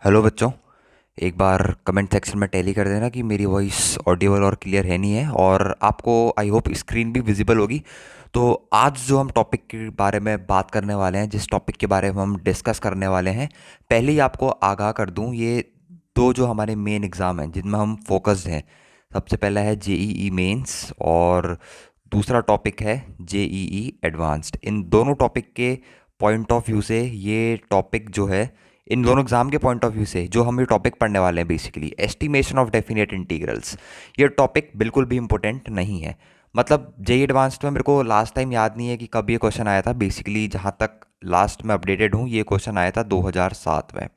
Hello बच्चों। एक बार comment section में टैली कर देना कि मेरी वॉइस ऑडिबल और क्लियर है नहीं है, और आपको आई होप स्क्रीन भी विजिबल होगी। तो आज जो हम टॉपिक के बारे में बात करने वाले हैं, जिस टॉपिक के बारे में हम डिस्कस करने वाले हैं, पहले ही आपको आगाह कर दूं, ये दो जो हमारे मेन एग्ज़ाम हैं जिनमें हम फोकस्ड हैं। सबसे पहला है जेईई मेंस और दूसरा टॉपिक है जेईई एडवांस्ड। इन दोनों टॉपिक के पॉइंट ऑफ व्यू से ये टॉपिक जो है, इन दोनों एग्जाम के पॉइंट ऑफ व्यू से जो हम ये टॉपिक पढ़ने वाले हैं, basically estimation of definite integrals, ये टॉपिक बिल्कुल भी इंपॉर्टेंट नहीं है। मतलब जेई एडवांस्ड में मेरे को लास्ट टाइम याद नहीं है कि कब ये क्वेश्चन आया था। बेसिकली जहाँ तक लास्ट में अपडेटेड हूँ, ये क्वेश्चन आया था 2007 में।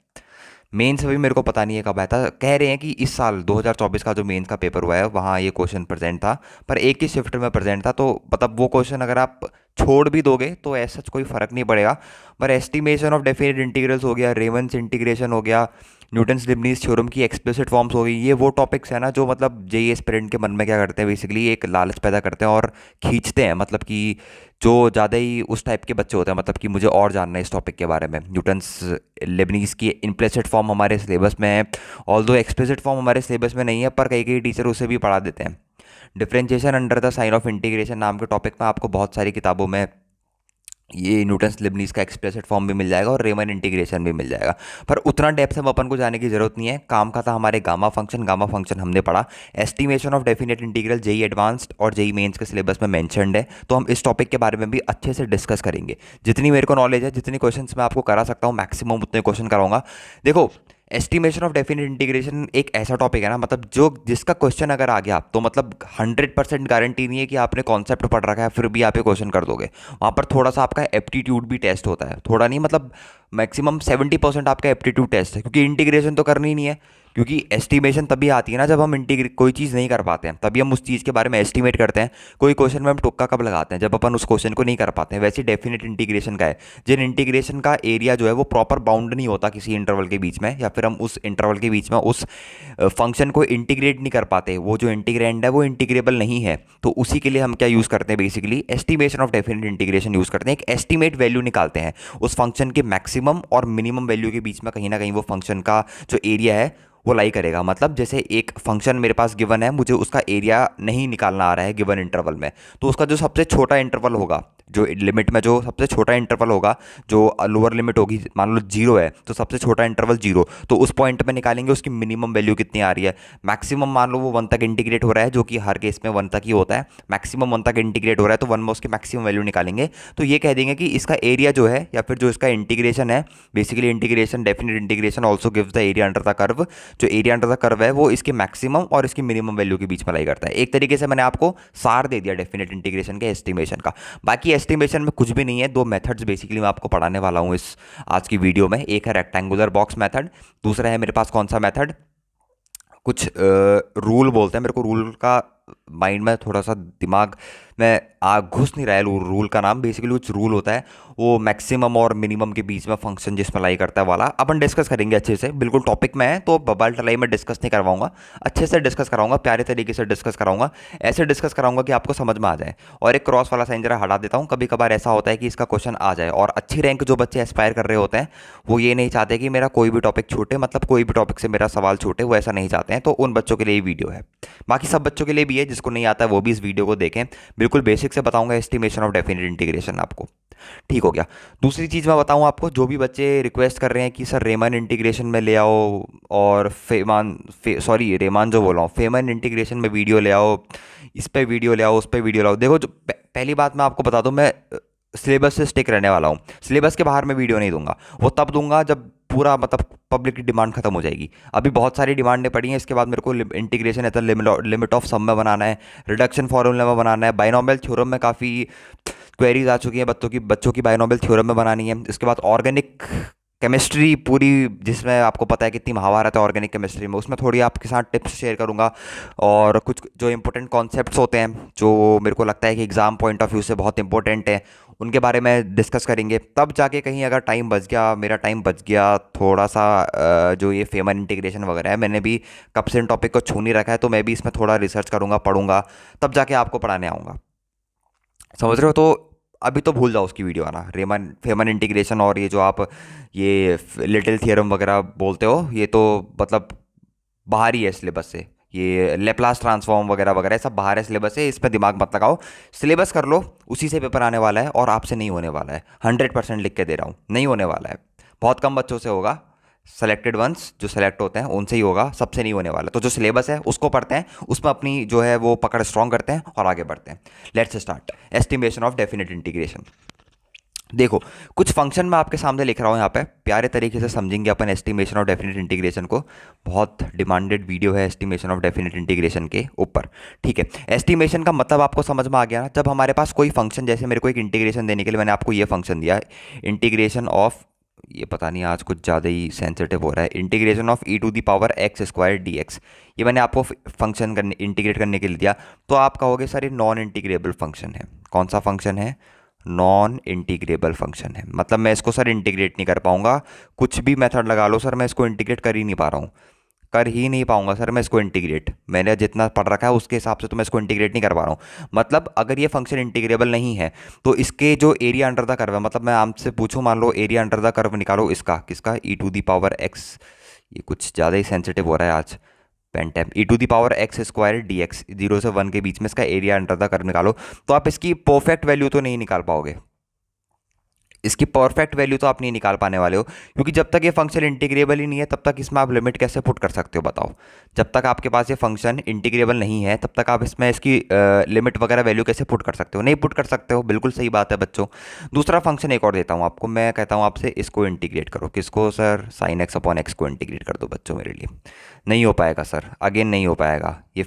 मेंस अभी मेरे को पता नहीं है कब आया था। कह रहे हैं कि इस साल 2024 का जो मेंस का पेपर हुआ है वहाँ ये क्वेश्चन प्रेजेंट था, पर एक ही शिफ्ट में प्रेजेंट था। तो मतलब वो क्वेश्चन अगर आप छोड़ भी दोगे तो ऐसा कोई फ़र्क नहीं पड़ेगा। पर एस्टिमेशन ऑफ डेफिनेट इंटीग्रल्स हो गया, रेमन्स इंटीग्रेशन हो गया, न्यूटन्स लिबनीज थ्योरम की एक्सप्लिसिट फॉर्म्स हो गई, ये वो टॉपिक्स हैं ना जो मतलब जेई एस्पिरेंट के मन में क्या करते हैं, बेसिकली एक लालच पैदा करते हैं और खींचते हैं। मतलब कि जो ज़्यादा ही उस टाइप के बच्चे होते हैं, मतलब कि मुझे और जानना है इस टॉपिक के बारे में। न्यूटन्स लेबनीज की इम्प्लिसिट फॉर्म हमारे सिलेबस में है, ऑल्दो एक्सप्लिसिट फॉर्म हमारे सिलेबस में नहीं है, पर कई कई टीचर उसे भी पढ़ा देते हैं। Differentiation under the sign of integration नाम के टॉपिक में आपको बहुत सारी किताबों में ये न्यूटन्स लिबनीज का एक्सप्लिसिट फॉर्म भी मिल जाएगा और रेमन इंटीग्रेशन भी मिल जाएगा। पर उतना डेप्थ में अपन को जाने की जरूरत नहीं है। काम का था हमारे गामा फंक्शन हमने पढ़ा। Estimation of definite integral JEE advanced और जेई मेंस के सिलेबस में मेंशन्ड है, तो हम इस टॉपिक के बारे में भी अच्छे से डिस्कस करेंगे। जितनी मेरे को नॉलेज है, जितने क्वेश्चन मैं आपको करा सकता हूँ मैक्सिमम उतने क्वेश्चन कराऊंगा। देखो, एस्टिमेशन ऑफ डेफिनेट इंटीग्रेशन एक ऐसा टॉपिक है ना, मतलब जो जिसका क्वेश्चन अगर आ गया तो मतलब 100% गारंटी नहीं है कि आपने कॉन्सेप्ट पढ़ रखा है फिर भी आप ये क्वेश्चन कर दोगे। वहाँ पर थोड़ा सा आपका एप्टीट्यूड भी टेस्ट होता है, थोड़ा नहीं मतलब मैक्सिमम 70% आपका एप्टीट्यूड टेस्ट है, क्योंकि इंटीग्रेशन तो करनी ही नहीं है। क्योंकि एस्टिमेशन तभी आती है ना जब हम इंटीग्रेट कोई चीज़ नहीं कर पाते हैं, तभी हम उस चीज़ के बारे में एस्टिमेट करते हैं। कोई क्वेश्चन में हम तुक्का कब लगाते हैं, जब अपन उस क्वेश्चन को नहीं कर पाते हैं। वैसे डेफिनेट इंटीग्रेशन का है, जिन इंटीग्रेशन का एरिया जो है वो प्रॉपर बाउंड नहीं होता किसी इंटरवल के बीच में, या फिर हम उस इंटरवल के बीच में उस फंक्शन को इंटीग्रेट नहीं कर पाते, वो जो इंटीग्रेंड है वो इंटीग्रेबल नहीं है। तो उसी के लिए हम क्या यूज़ करते हैं, basically estimation of definite integration use करते हैं। एक एस्टिमेट वैल्यू निकालते हैं उस फंक्शन के मैक्सिमम और मिनिमम वैल्यू के बीच में, कहीं ना कहीं वो फंक्शन का जो एरिया है वो लाई करेगा। मतलब जैसे एक फंक्शन मेरे पास गिवन है, मुझे उसका एरिया नहीं निकालना आ रहा है गिवन इंटरवल में, तो उसका जो सबसे छोटा इंटरवल होगा, जो लिमिट में जो सबसे छोटा इंटरवल होगा, जो लोअर लिमिट होगी, मान लो जीरो है तो सबसे छोटा इंटरवल जीरो, तो उस पॉइंट में निकालेंगे उसकी मिनिमम वैल्यू कितनी आ रही है। मैक्सिमम मान लो वो वन तक इंटीग्रेट हो रहा है, जो कि हर केस में वन तक ही होता है। मैक्सिमम वन तक इंटीग्रेट हो रहा है तो वन में उसकी मैक्सिमम वैल्यू निकालेंगे। तो ये कह देंगे कि इसका एरिया जो है, या फिर जो इसका इंटीग्रेशन है, basically integration definite integration also gives the area under the curve. जो एरिया अंडर द कर्व है वो इसके मैक्सिमम और इसकी मिनिमम वैल्यू के बीच में लाई करता है। एक तरीके से मैंने आपको सार दे दिया डेफिनेट इंटीग्रेशन के एस्टिमेशन का। बाकी एस्टिमेशन में कुछ भी नहीं है, दो मेथड्स बेसिकली मैं आपको पढ़ाने वाला हूँ इस आज की वीडियो में। एक है रेक्टेंगुलर बॉक्स मेथड, दूसरा है मेरे पास कौन सा मेथड, कुछ रूल बोलते हैं। मेरे को रूल का माइंड में थोड़ा सा दिमाग में घुस नहीं रहा है रूल का नाम। बेसिकली कुछ रूल होता है, वो मैक्सिमम और मिनिमम के बीच में फंक्शन जिसमें लाई करता है वाला, अपन डिस्कस करेंगे अच्छे से। बिल्कुल टॉपिक में है तो बबाल टलाई में डिस्कस नहीं करवाऊंगा, अच्छे से डिस्कस कराऊंगा, प्यारे तरीके से डिस्कस कराऊंगा। ऐसे डिस्कस कराऊंगा कि आपको समझ में आ जाए। और एक क्रॉस वाला साइन जरा हटा देता हूँ, कभी कभार ऐसा होता है कि इसका क्वेश्चन आ जाए, और अच्छी रैंक जो बच्चे एस्पायर कर रहे होते हैं वो ये नहीं चाहते कि मेरा कोई भी टॉपिक छूटे, मतलब कोई भी टॉपिक से मेरा सवाल छूटे, वो ऐसा नहीं चाहते हैं। तो उन बच्चों के लिए ये वीडियो है। बाकी सब बच्चों के लिए भी है, जिसको नहीं आता है वो भी इस वीडियो को देखें। बिल्कुल बेसिक से बताऊंगा एस्टिमेशन ऑफ डेफिनेट इंटीग्रेशन आपको। ठीक हो गया। दूसरी चीज़ मैं बताऊं आपको, जो भी बच्चे रिक्वेस्ट कर रहे हैं कि सर रेमन इंटीग्रेशन में ले आओ, और सॉरी रेमान जो बोल रहा हूँ, फेमन इंटीग्रेशन में वीडियो ले आओ, इस पे वीडियो ले आओ, उस पे वीडियो लाओ। देखो, जो पहली बात मैं आपको बता दूं, मैं सिलेबस से स्टिक रहने वाला हूँ। सिलेबस के बाहर मैं वीडियो नहीं दूंगा, वो तब दूंगा जब पूरा मतलब पब्लिक की डिमांड खत्म हो जाएगी। अभी बहुत सारी डिमांडें पड़ी हैं। इसके बाद मेरे को इंटीग्रेशन है तो लिमिट ऑफ सम में बनाना है, रिडक्शन फॉर्मूला में बनाना है, बाइनोमियल थ्योरम में काफ़ी क्वेरीज आ चुकी हैं बच्चों की बाइनोमियल थ्योरम में बनानी है। इसके बाद ऑर्गेनिक केमिस्ट्री पूरी, जिसमें आपको पता है कितनी महाभारत है ऑर्गेनिक केमिस्ट्री में, उसमें थोड़ी आपके साथ टिप्स शेयर करूंगा। और कुछ जो इंपॉर्टेंट कॉन्सेप्ट्स होते हैं जो मेरे को लगता है कि एग्ज़ाम पॉइंट ऑफ व्यू से बहुत इंपॉर्टेंट है, उनके बारे में डिस्कस करेंगे। तब जाके कहीं अगर टाइम बच गया, मेरा टाइम बच गया थोड़ा सा, जो ये फेमन इंटीग्रेशन वगैरह है, मैंने भी कब से इन टॉपिक को छू नहीं रखा है, तो मैं भी इसमें थोड़ा रिसर्च करूंगा, पढ़ूंगा, तब जाके आपको पढ़ाने आऊँगा। समझ रहे हो? तो अभी तो भूल जाओ उसकी वीडियो आना, रेमन फेमन इंटीग्रेशन और ये जो आप ये लिटिल थियरम वगैरह बोलते हो, ये तो मतलब बाहर ही है सिलेबस से। ये लेप्लास ट्रांसफॉर्म वगैरह वगैरह सब बाहर है सिलेबस से, इस पर दिमाग मत लगाओ। सिलेबस कर लो, उसी से पेपर आने वाला है और आपसे नहीं होने वाला है। 100% लिख के दे रहा हूँ, नहीं होने वाला है। बहुत कम बच्चों से होगा, सेलेक्टेड वंस जो सेलेक्ट होते हैं उनसे ही होगा, सबसे नहीं होने वाला। तो जो सिलेबस है उसको पढ़ते हैं, उसमें अपनी जो है वो पकड़ स्ट्रॉन्ग करते हैं और आगे बढ़ते हैं। Let's start. Estimation of definite integration. देखो, कुछ फंक्शन मैं आपके सामने लिख रहा हूँ यहाँ पे, प्यारे तरीके से समझेंगे अपन एस्टिमेशन ऑफ डेफिनेट इंटीग्रेशन को। बहुत डिमांडेड वीडियो है एस्टिमेशन ऑफ डेफिनेट इंटीग्रेशन के ऊपर। ठीक है, एस्टिमेशन का मतलब आपको समझ में आ गया ना। जब हमारे पास कोई फंक्शन, जैसे मेरे को एक इंटीग्रेशन देने के लिए मैंने आपको ये फंक्शन दिया है, इंटीग्रेशन ऑफ, ये पता नहीं आज कुछ ज़्यादा ही सेंसिटिव हो रहा है, integration of e to the power x square d x. ये मैंने आपको फंक्शन करने इंटीग्रेट करने के लिए दिया। तो आप कहोगे सर ये नॉन इंटीग्रेबल फंक्शन है। कौन सा फंक्शन है? नॉन इंटीग्रेबल फंक्शन है। मतलब मैं इसको सर इंटीग्रेट नहीं कर पाऊंगा, कुछ भी मेथड लगा लो सर, मैं इसको इंटीग्रेट कर ही नहीं पा रहा हूँ, कर ही नहीं पाऊंगा सर मैं इसको इंटीग्रेट। मैंने जितना पढ़ रखा है उसके हिसाब से तो मैं इसको इंटीग्रेट नहीं कर पा रहा हूँ। मतलब अगर ये फंक्शन इंटीग्रेबल नहीं है तो इसके जो एरिया अंडर द कर्व है, मतलब मैं आपसे पूछूं, मान लो एरिया अंडर द कर्व निकालो इसका, किसका? E to the power x. ये कुछ ज़्यादा ही सेंसिटिव हो रहा है आज, पेंटेम। E to the power x square d x, 0 से 1 के बीच में इसका एरिया अंडर द कर्व निकालो। तो आप इसकी परफेक्ट वैल्यू तो नहीं निकाल पाओगे, इसकी परफेक्ट वैल्यू तो आप नहीं निकाल पाने वाले हो, क्योंकि जब तक ये फंक्शन इंटीग्रेबल ही नहीं है तब तक इसमें आप लिमिट कैसे पुट कर सकते हो बताओ? जब तक आपके पास ये फंक्शन इंटीग्रेबल नहीं है तब तक आप इसमें इसकी लिमिट वगैरह वैल्यू कैसे पुट कर सकते हो? नहीं पुट कर सकते हो, बिल्कुल सही बात है बच्चों। दूसरा फंक्शन एक और देता हूँ आपको, मैं कहता हूँ आपसे इसको इंटीग्रेट करो। किसको sir? Sign x upon x को इंटीग्रेट कर दो बच्चों मेरे लिए। नहीं हो पाएगा सर, अगेन नहीं हो पाएगा। ये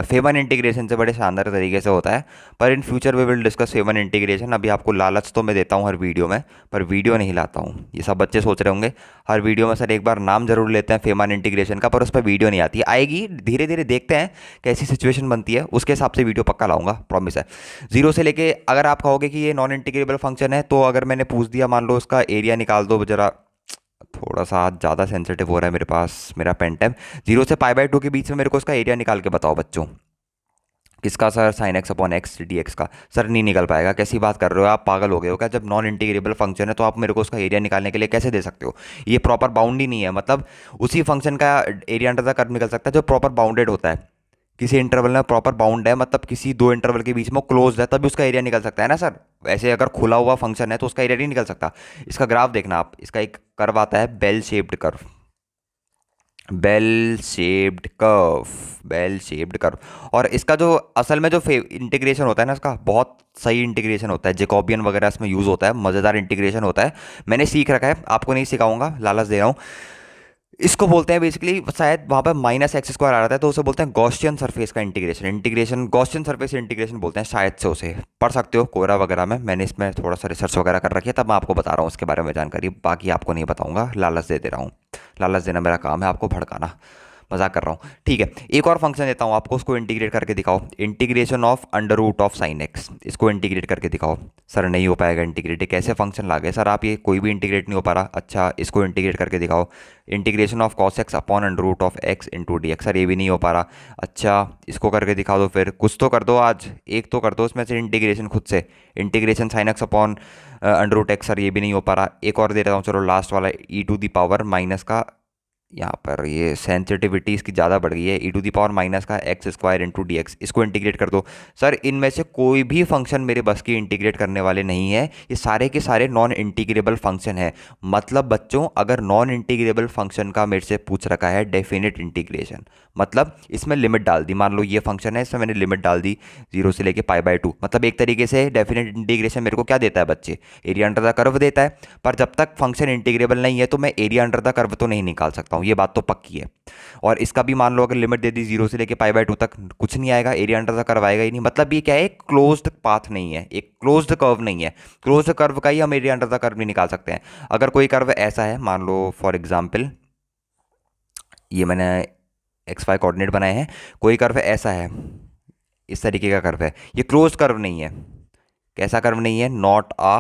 फेवन इंटीग्रेशन से बड़े शानदार तरीके से होता है, पर in future we will discuss फेवन इंटीग्रेशन। अभी आपको लालच तो मैं देता हूँ हर वीडियो में, पर वीडियो नहीं लाता हूँ। ये सब बच्चे सोच रहे होंगे हर वीडियो में सर एक बार नाम जरूर लेते हैं फेवन इंटीग्रेशन का, पर उस पर वीडियो नहीं आती। आएगी धीरे धीरे, देखते हैं कैसी सिचुएशन बनती है, उसके हिसाब से वीडियो पक्का लाऊंगा, प्रॉमिस है। जीरो से लेके, अगर आप कहोगे कि ये नॉन इंटीग्रेबल फंक्शन है, तो अगर मैंने पूछ दिया मान लो उसका एरिया निकाल दो जरा, थोड़ा सा आज ज़्यादा सेंसिटिव हो रहा है मेरे पास मेरा पेन टैब। 0 से π/2 के बीच में मेरे को उसका एरिया निकाल के बताओ बच्चों। किसका sir? Sign x upon x d x का। सर नहीं निकल पाएगा, कैसी बात कर रहे हो आप? पागल हो गए हो क्या? जब नॉन इंटीग्रेबल फंक्शन है तो आप मेरे को उसका एरिया निकालने के लिए कैसे दे सकते हो? ये प्रॉपर बाउंड ही नहीं है। मतलब उसी फंक्शन का एरिया अंडर द कर्व निकल सकता है जो प्रॉपर बाउंडेड होता है, किसी इंटरवल में प्रॉपर बाउंड है, मतलब किसी दो इंटरवल के बीच में क्लोज है, तभी उसका एरिया निकल सकता है ना सर। वैसे अगर खुला हुआ फंक्शन है तो उसका एरिया नहीं निकल सकता। इसका ग्राफ देखना आप, इसका एक कर्व आता है bell shaped curve, bell shaped curve, bell shaped curve. और इसका जो असल में जो इंटीग्रेशन होता है ना, इसका बहुत सही इंटीग्रेशन होता है, जेकॉबियन वगैरह इसमें यूज़ होता है, मज़ेदार इंटीग्रेशन होता है। मैंने सीख रखा है, आपको नहीं सिखाऊंगा, लालच दे रहा हूँ। इसको बोलते हैं बेसिकली, शायद वहाँ पर -x² आ रहा था तो उसे बोलते हैं गॉसियन सरफेस का integration. Integration Gaussian surface integration बोलते हैं, शायद से उसे पढ़ सकते हो कोरा वगैरह में। मैंने इसमें थोड़ा सा रिसर्च वगैरह कर रखी है, तब मैं आपको बता रहा हूँ उसके बारे में जानकारी, बाकी आपको नहीं बताऊंगा, लालच दे दे रहा हूँ। लालच देना मेरा काम है, आपको भड़काना, मजाक कर रहा हूँ। ठीक है, एक और फंक्शन देता हूँ आपको, उसको इंटीग्रेट करके दिखाओ। Integration of under root of sine x, इसको इंटीग्रेट करके दिखाओ। सर नहीं हो पाएगा इंटीग्रेट, कैसे फंक्शन ला गए सर आप? ये कोई भी इंटीग्रेट नहीं हो पा रहा। अच्छा, इसको इंटीग्रेट करके दिखाओ। Integration of cos x upon under root of x into d x, sir ये भी नहीं हो पा रहा। अच्छा, इसको करके दिखा दो, फिर कुछ तो कर दो आज, एक तो कर दो इसमें से इंटीग्रेशन खुद से। Integration sine x upon under root x, sir ये भी नहीं हो पा रहा। एक और दे रहा हूँ, चलो लास्ट वाला, ई टू दी पावर माइनस का, यहाँ पर ये सेंसिटिविटी इसकी ज़्यादा बढ़ गई है, ई टू दी पावर माइनस का x square into d x, इसको इंटीग्रेट कर दो। सर इनमें से कोई भी फंक्शन मेरे बस की इंटीग्रेट करने वाले नहीं है, ये सारे के सारे नॉन इंटीग्रेबल फंक्शन है। मतलब बच्चों, अगर नॉन इंटीग्रेबल फंक्शन का मेरे से पूछ रखा है डेफिनेट इंटीग्रेशन, मतलब इसमें लिमिट डाल दी। मान लो ये फंक्शन है, इसमें मैंने लिमिट डाल दी 0 से लेके π/2, मतलब एक तरीके से डेफिनेट इंटीग्रेशन मेरे को क्या देता है बच्चे? एरिया अंडर द कर्व देता है। पर जब तक फंक्शन इंटीग्रेबल नहीं है तो मैं एरिया अंडर द कर्व तो नहीं निकाल सकता, ये बात तो पक्की है। और इसका भी मान लो अगर लिमिट दे दी 0 से लेके π/2 तक, कुछ नहीं आएगा, एरिया अंडर द कर्व आएगा ही नहीं। मतलब ये क्या है? एक क्लोज्ड पाथ नहीं है, एक क्लोज्ड कर्व नहीं है। क्लोज्ड कर्व का ही हम एरिया अंडर द कर्व नहीं निकाल सकते हैं। अगर कोई कर्व ऐसा है, मान लो फॉर एग्जाम्पल ये मैंने XY कोऑर्डिनेट बनाए हैं, कोई कर्व ऐसा है, इस तरीके का कर्व है, ये क्लोज्ड कर्व नहीं है। कैसा कर्व नहीं है? Not a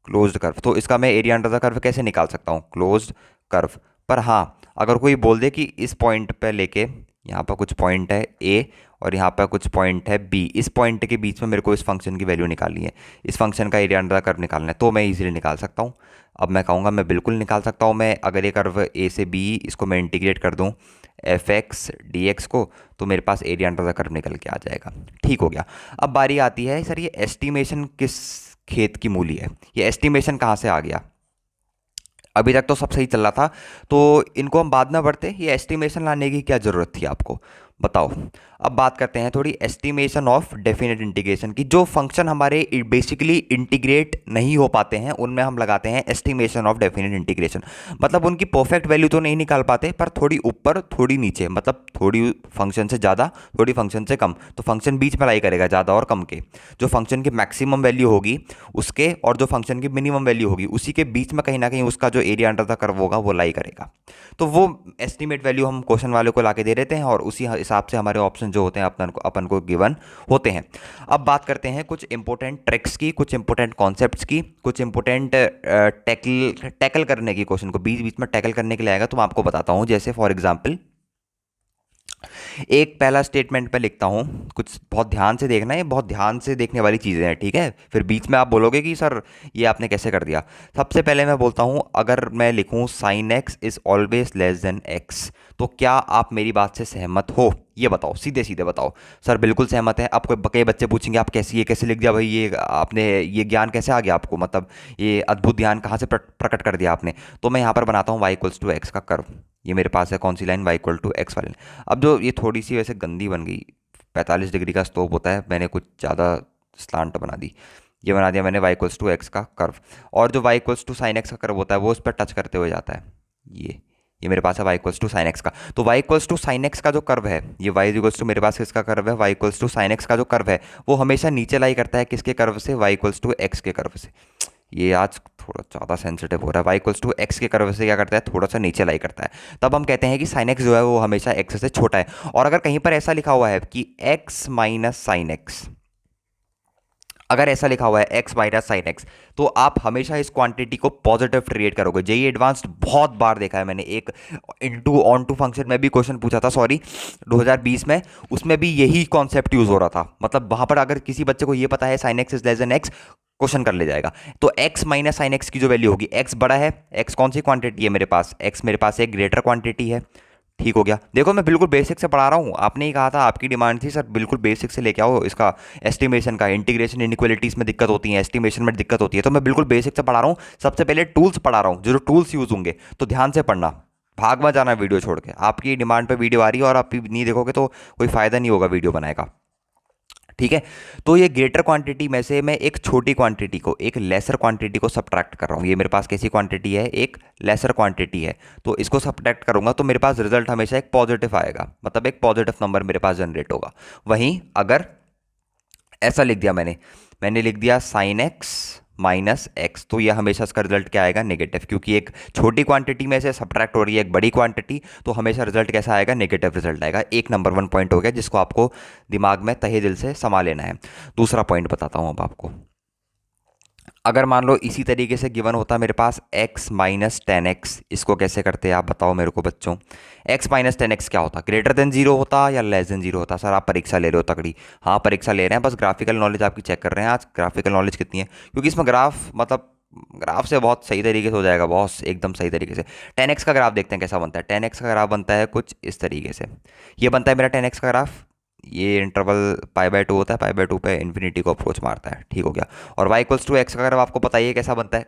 closed curve. तो इसका मैं एरिया अंडर द कर्व कैसे निकाल सकता हूँ? Closed curve. पर हाँ, अगर कोई बोल दे कि इस पॉइंट पे लेके, यहाँ पर कुछ पॉइंट है A और यहाँ पर कुछ पॉइंट है बी, इस पॉइंट के बीच में मेरे को इस फंक्शन की वैल्यू निकालनी है, इस फंक्शन का एरिया अंडर द कर्व निकालना है, तो मैं इजीली निकाल सकता हूँ। अब मैं कहूँगा मैं बिल्कुल निकाल सकता हूँ, मैं अगर ये कर्व ए से बी इसको मैं इंटीग्रेट कर दूँ एफ एक्स डी एक्स को, तो मेरे पास एरिया अंडर द कर्व निकल के आ जाएगा। ठीक हो गया। अब बारी आती है सर ये एस्टिमेशन किस खेत की मूली है, ये एस्टिमेशन कहाँ से आ गया। अभी तक तो सब सही चल रहा था, तो इनको हम बाद में बढ़ते, ये एस्टिमेशन लाने की क्या ज़रूरत थी आपको, बताओ। अब बात करते हैं थोड़ी एस्टिमेशन ऑफ डेफिनेट इंटीग्रेशन की। जो फंक्शन हमारे बेसिकली इंटीग्रेट नहीं हो पाते हैं उनमें हम लगाते हैं एस्टिमेशन ऑफ डेफिनेट इंटीग्रेशन। मतलब उनकी परफेक्ट वैल्यू तो नहीं निकाल पाते, पर थोड़ी ऊपर थोड़ी नीचे, मतलब थोड़ी फंक्शन से ज़्यादा थोड़ी फंक्शन से कम, तो फंक्शन बीच में लाई करेगा ज़्यादा और कम के। जो फंक्शन की मैक्सिमम वैल्यू होगी उसके और जो फंक्शन की मिनिमम वैल्यू होगी उसी के बीच में कहीं ना कहीं उसका जो एरिया अंडर द कर्व होगा वो लाई करेगा। तो वो एस्टिमेट वैल्यू हम क्वेश्चन वाले को लाके दे देते हैं और उसी हिसाब से हमारे ऑप्शन जो होते हैं अपन को गिवन होते हैं। अब बात करते हैं कुछ इंपॉर्टेंट ट्रिक्स की, कुछ इंपॉर्टेंट कॉन्सेप्ट्स की, कुछ इंपॉर्टेंट टैकल करने की, क्वेश्चन को बीच बीच में टैकल करने के लिए आएगा, तो मैं आपको बताता हूँ। जैसे फॉर एग्जाम्पल एक पहला स्टेटमेंट पे लिखता हूँ, कुछ बहुत ध्यान से देखना है, ये बहुत ध्यान से देखने वाली चीज़ें हैं, ठीक है। फिर बीच में आप बोलोगे कि सर ये आपने कैसे कर दिया। सबसे पहले मैं बोलता हूँ अगर मैं लिखूँ sine x is always less than x, तो क्या आप मेरी बात से सहमत हो, ये बताओ, सीधे सीधे बताओ। सर बिल्कुल सहमत है। आपको कई बच्चे पूछेंगे आप कैसे ये कैसे लिख दिया भाई, ये आपने ये ज्ञान कैसे आ गया आपको, मतलब ये अद्भुत ज्ञान कहाँ से प्रकट कर दिया आपने। तो मैं यहाँ पर बनाता हूँ वाई इक्वल्स टू एक्स का कर्व। ये मेरे पास है कौन सी line, y equal to x वाली। अब जो ये थोड़ी सी वैसे गंदी बन गई, 45 डिग्री का स्लोप होता है, मैंने कुछ ज़्यादा स्लांट बना दी, ये बना दिया मैंने वाई इक्वल्स टू एक्स का कर्व। और जो y equals to sine x का कर्व होता है वो उस पर टच करते हुए जाता है। ये मेरे पास है y equals to sine x का। तो y equals to sine x का जो कर्व है, ये वाई इक्वल्स टू मेरे पास किसका कर्व है, y equals to sine x का जो कर्व है वो हमेशा नीचे लाई करता है किसके कर्व से, वाई इक्वल्स टू एक्स के कर्व से। ये आज थोड़ा ज़्यादा सेंसिटिव हो रहा है। वाई इक्वल्स टू एक्स के कर्व से क्या करता है, थोड़ा सा नीचे लाई करता है। तब हम कहते हैं कि साइन एक्स जो है वो हमेशा एक्स से छोटा है। और अगर कहीं पर ऐसा लिखा हुआ है कि एक्स माइनस साइन एक्स, अगर ऐसा लिखा हुआ है एक्स माइनस साइन एक्स, तो आप हमेशा इस क्वांटिटी को पॉजिटिव ट्रीट करोगे। जेई एडवांस्ड बहुत बार देखा है मैंने, एक इनटू ऑन टू फंक्शन में भी क्वेश्चन पूछा था, सॉरी 2020 में, उसमें भी यही कॉन्सेप्ट यूज हो रहा था। मतलब वहां पर अगर किसी बच्चे को ये पता है sine x is less than x, question कर ले जाएगा। तो x माइनस साइन एक्स की जो वैल्यू होगी, x बड़ा है, x कौन सी क्वांटिटी है मेरे पास, x मेरे पास एक ग्रेटर क्वांटिटी है। ठीक हो गया। देखो मैं बिल्कुल बेसिक से पढ़ा रहा हूँ, आपने ही कहा था, आपकी डिमांड थी सर बिल्कुल बेसिक से लेके आओ इसका एस्टिमेशन का, इंटीग्रेशन इनइक्वालिटीज में दिक्कत होती है, एस्टिमेशन में दिक्कत होती है, तो मैं बिल्कुल बेसिक से पढ़ा रहा हूँ। सबसे पहले टूल्स पढ़ा रहा हूँ, जो टूल्स यूज होंगे, तो ध्यान से पढ़ना, भाग मत जाना वीडियो छोड़ के। आपकी डिमांड पे वीडियो आ रही है और आप नहीं देखोगे तो कोई फायदा नहीं होगा वीडियो बनाने का, ठीक है। तो ये ग्रेटर क्वांटिटी में से मैं एक छोटी क्वांटिटी को, एक लेसर क्वांटिटी को सब्ट्रैक्ट कर रहा हूँ। ये मेरे पास कैसी क्वांटिटी है, एक लेसर क्वांटिटी है, तो इसको सब्ट्रैक्ट करूंगा तो मेरे पास रिजल्ट हमेशा एक पॉजिटिव आएगा, मतलब एक पॉजिटिव नंबर मेरे पास जनरेट होगा। वहीं अगर ऐसा लिख दिया मैंने लिख दिया साइन एक्स माइनस एक्स, तो यह हमेशा इसका रिजल्ट क्या आएगा, नेगेटिव, क्योंकि एक छोटी क्वांटिटी में से सब्ट्रैक्ट हो रही है एक बड़ी क्वांटिटी, तो हमेशा रिजल्ट कैसा आएगा, नेगेटिव रिजल्ट आएगा। एक नंबर 1 पॉइंट हो गया जिसको आपको दिमाग में तहे दिल से समा लेना है। दूसरा पॉइंट बताता हूँ अब आपको। अगर मान लो इसी तरीके से गिवन होता मेरे पास x माइनस टेन एक्स, इसको कैसे करते हैं आप बताओ मेरे को बच्चों। x माइनस टेन एक्स क्या होता, ग्रेटर देन जीरो होता या लेस देन जीरो होता। सर आप परीक्षा ले रहे हो तगड़ी, हाँ परीक्षा ले रहे हैं, बस ग्राफिकल नॉलेज आपकी चेक कर रहे हैं आज, ग्राफिकल नॉलेज कितनी है, क्योंकि इसमें ग्राफ, मतलब ग्राफ से बहुत सही तरीके से हो जाएगा बॉस, एकदम सही तरीके से। 10x का ग्राफ देखते हैं कैसा बनता है। 10x का ग्राफ बनता है कुछ इस तरीके से, ये बनता है मेरा 10x का ग्राफ, ये इंटरवल पाई/2 होता है, पाई/2 पे इन्फिनिटी को अप्रोच मारता है, ठीक हो गया। और y इक्वल्स टू एक्स का अगर आपको पता ही है कैसा बनता है,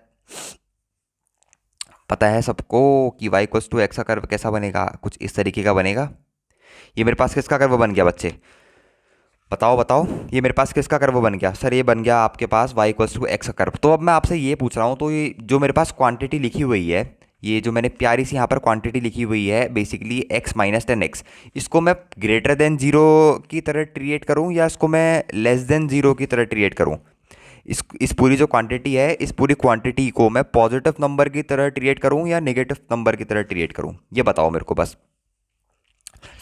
पता है सबको कि y इक्वल्स टू एक्स का कर्व कैसा बनेगा, कुछ इस तरीके का बनेगा। ये मेरे पास किसका कर्व बन गया बच्चे, बताओ बताओ, ये मेरे पास किसका कर्व बन गया, सर ये बन गया आपके पास y इक्वल्स टू एक्स का कर्व। तो अब मैं आपसे ये पूछ रहा हूँ, तो ये जो मेरे पास क्वांटिटी लिखी हुई है, ये जो मैंने प्यारी सी यहाँ पर क्वांटिटी लिखी हुई है basically x minus ten x, इसको मैं ग्रेटर देन जीरो की तरह ट्रीट करूँ या इसको मैं लेस देन जीरो की तरह ट्रीट करूँ। इस पूरी जो क्वांटिटी है, इस पूरी क्वांटिटी को मैं पॉजिटिव नंबर की तरह ट्रीट करूँ या नेगेटिव नंबर की तरह ट्रीट करूँ, ये बताओ मेरे को बस।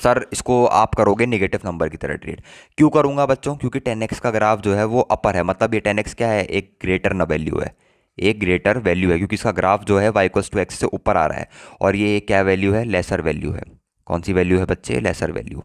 सर इसको आप करोगे नेगेटिव नंबर की तरह ट्रीट। क्यों करूँगा बच्चों, क्योंकि 10x का ग्राफ जो है वो अपर है, मतलब ये 10x क्या है, एक ग्रेटर न वैल्यू है, एक ग्रेटर वैल्यू है, क्योंकि इसका ग्राफ जो है y इक्वल्स टू एक्स से ऊपर आ रहा है, और ये क्या वैल्यू है, लेसर वैल्यू है। कौन सी वैल्यू है बच्चे, लेसर वैल्यू।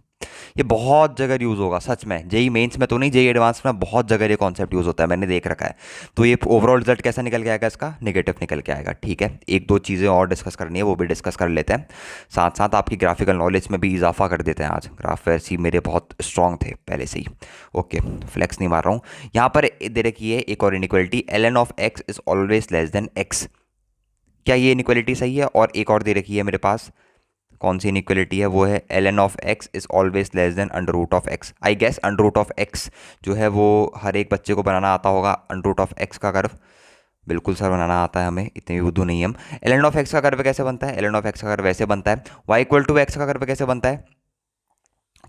ये बहुत जगह यूज़ होगा सच में, जेई मेंस में तो नहीं, जेई एडवांस में बहुत जगह ये कॉन्सेप्ट यूज़ होता है, मैंने देख रखा है। तो ये ओवरऑल रिजल्ट कैसा निकल के आएगा, इसका नेगेटिव निकल के आएगा। ठीक है, एक दो चीज़ें और डिस्कस करनी है, वो भी डिस्कस कर लेते हैं। साथ साथ आपकी ग्राफिकल नॉलेज में भी इजाफा कर देते हैं आज। ग्राफ वैसे ही मेरे बहुत स्ट्रॉन्ग थे पहले से ही। ओके, फ्लेक्स नहीं मार रहा हूँ। यहाँ पर दे रखी है एक और inequality, ln of x is always less than x. क्या ये इनइक्वालिटी सही है? और एक और दे रखी है मेरे पास, कौन सी इनइक्वालिटी है? वो है ln of x is always less than under root of x. I guess under root of x जो है वो हर एक बच्चे को बनाना आता होगा, अंडर रूट ऑफ एक्स का कर्व। बिल्कुल सर, बनाना आता है हमें, इतने भी बुद्धू नहीं हम। ln ऑफ एक्स का कर्व कैसे बनता है? ln ऑफ एक्स का कर्व वैसे बनता है। y इक्वल टू एक्स का कर्व कैसे बनता है?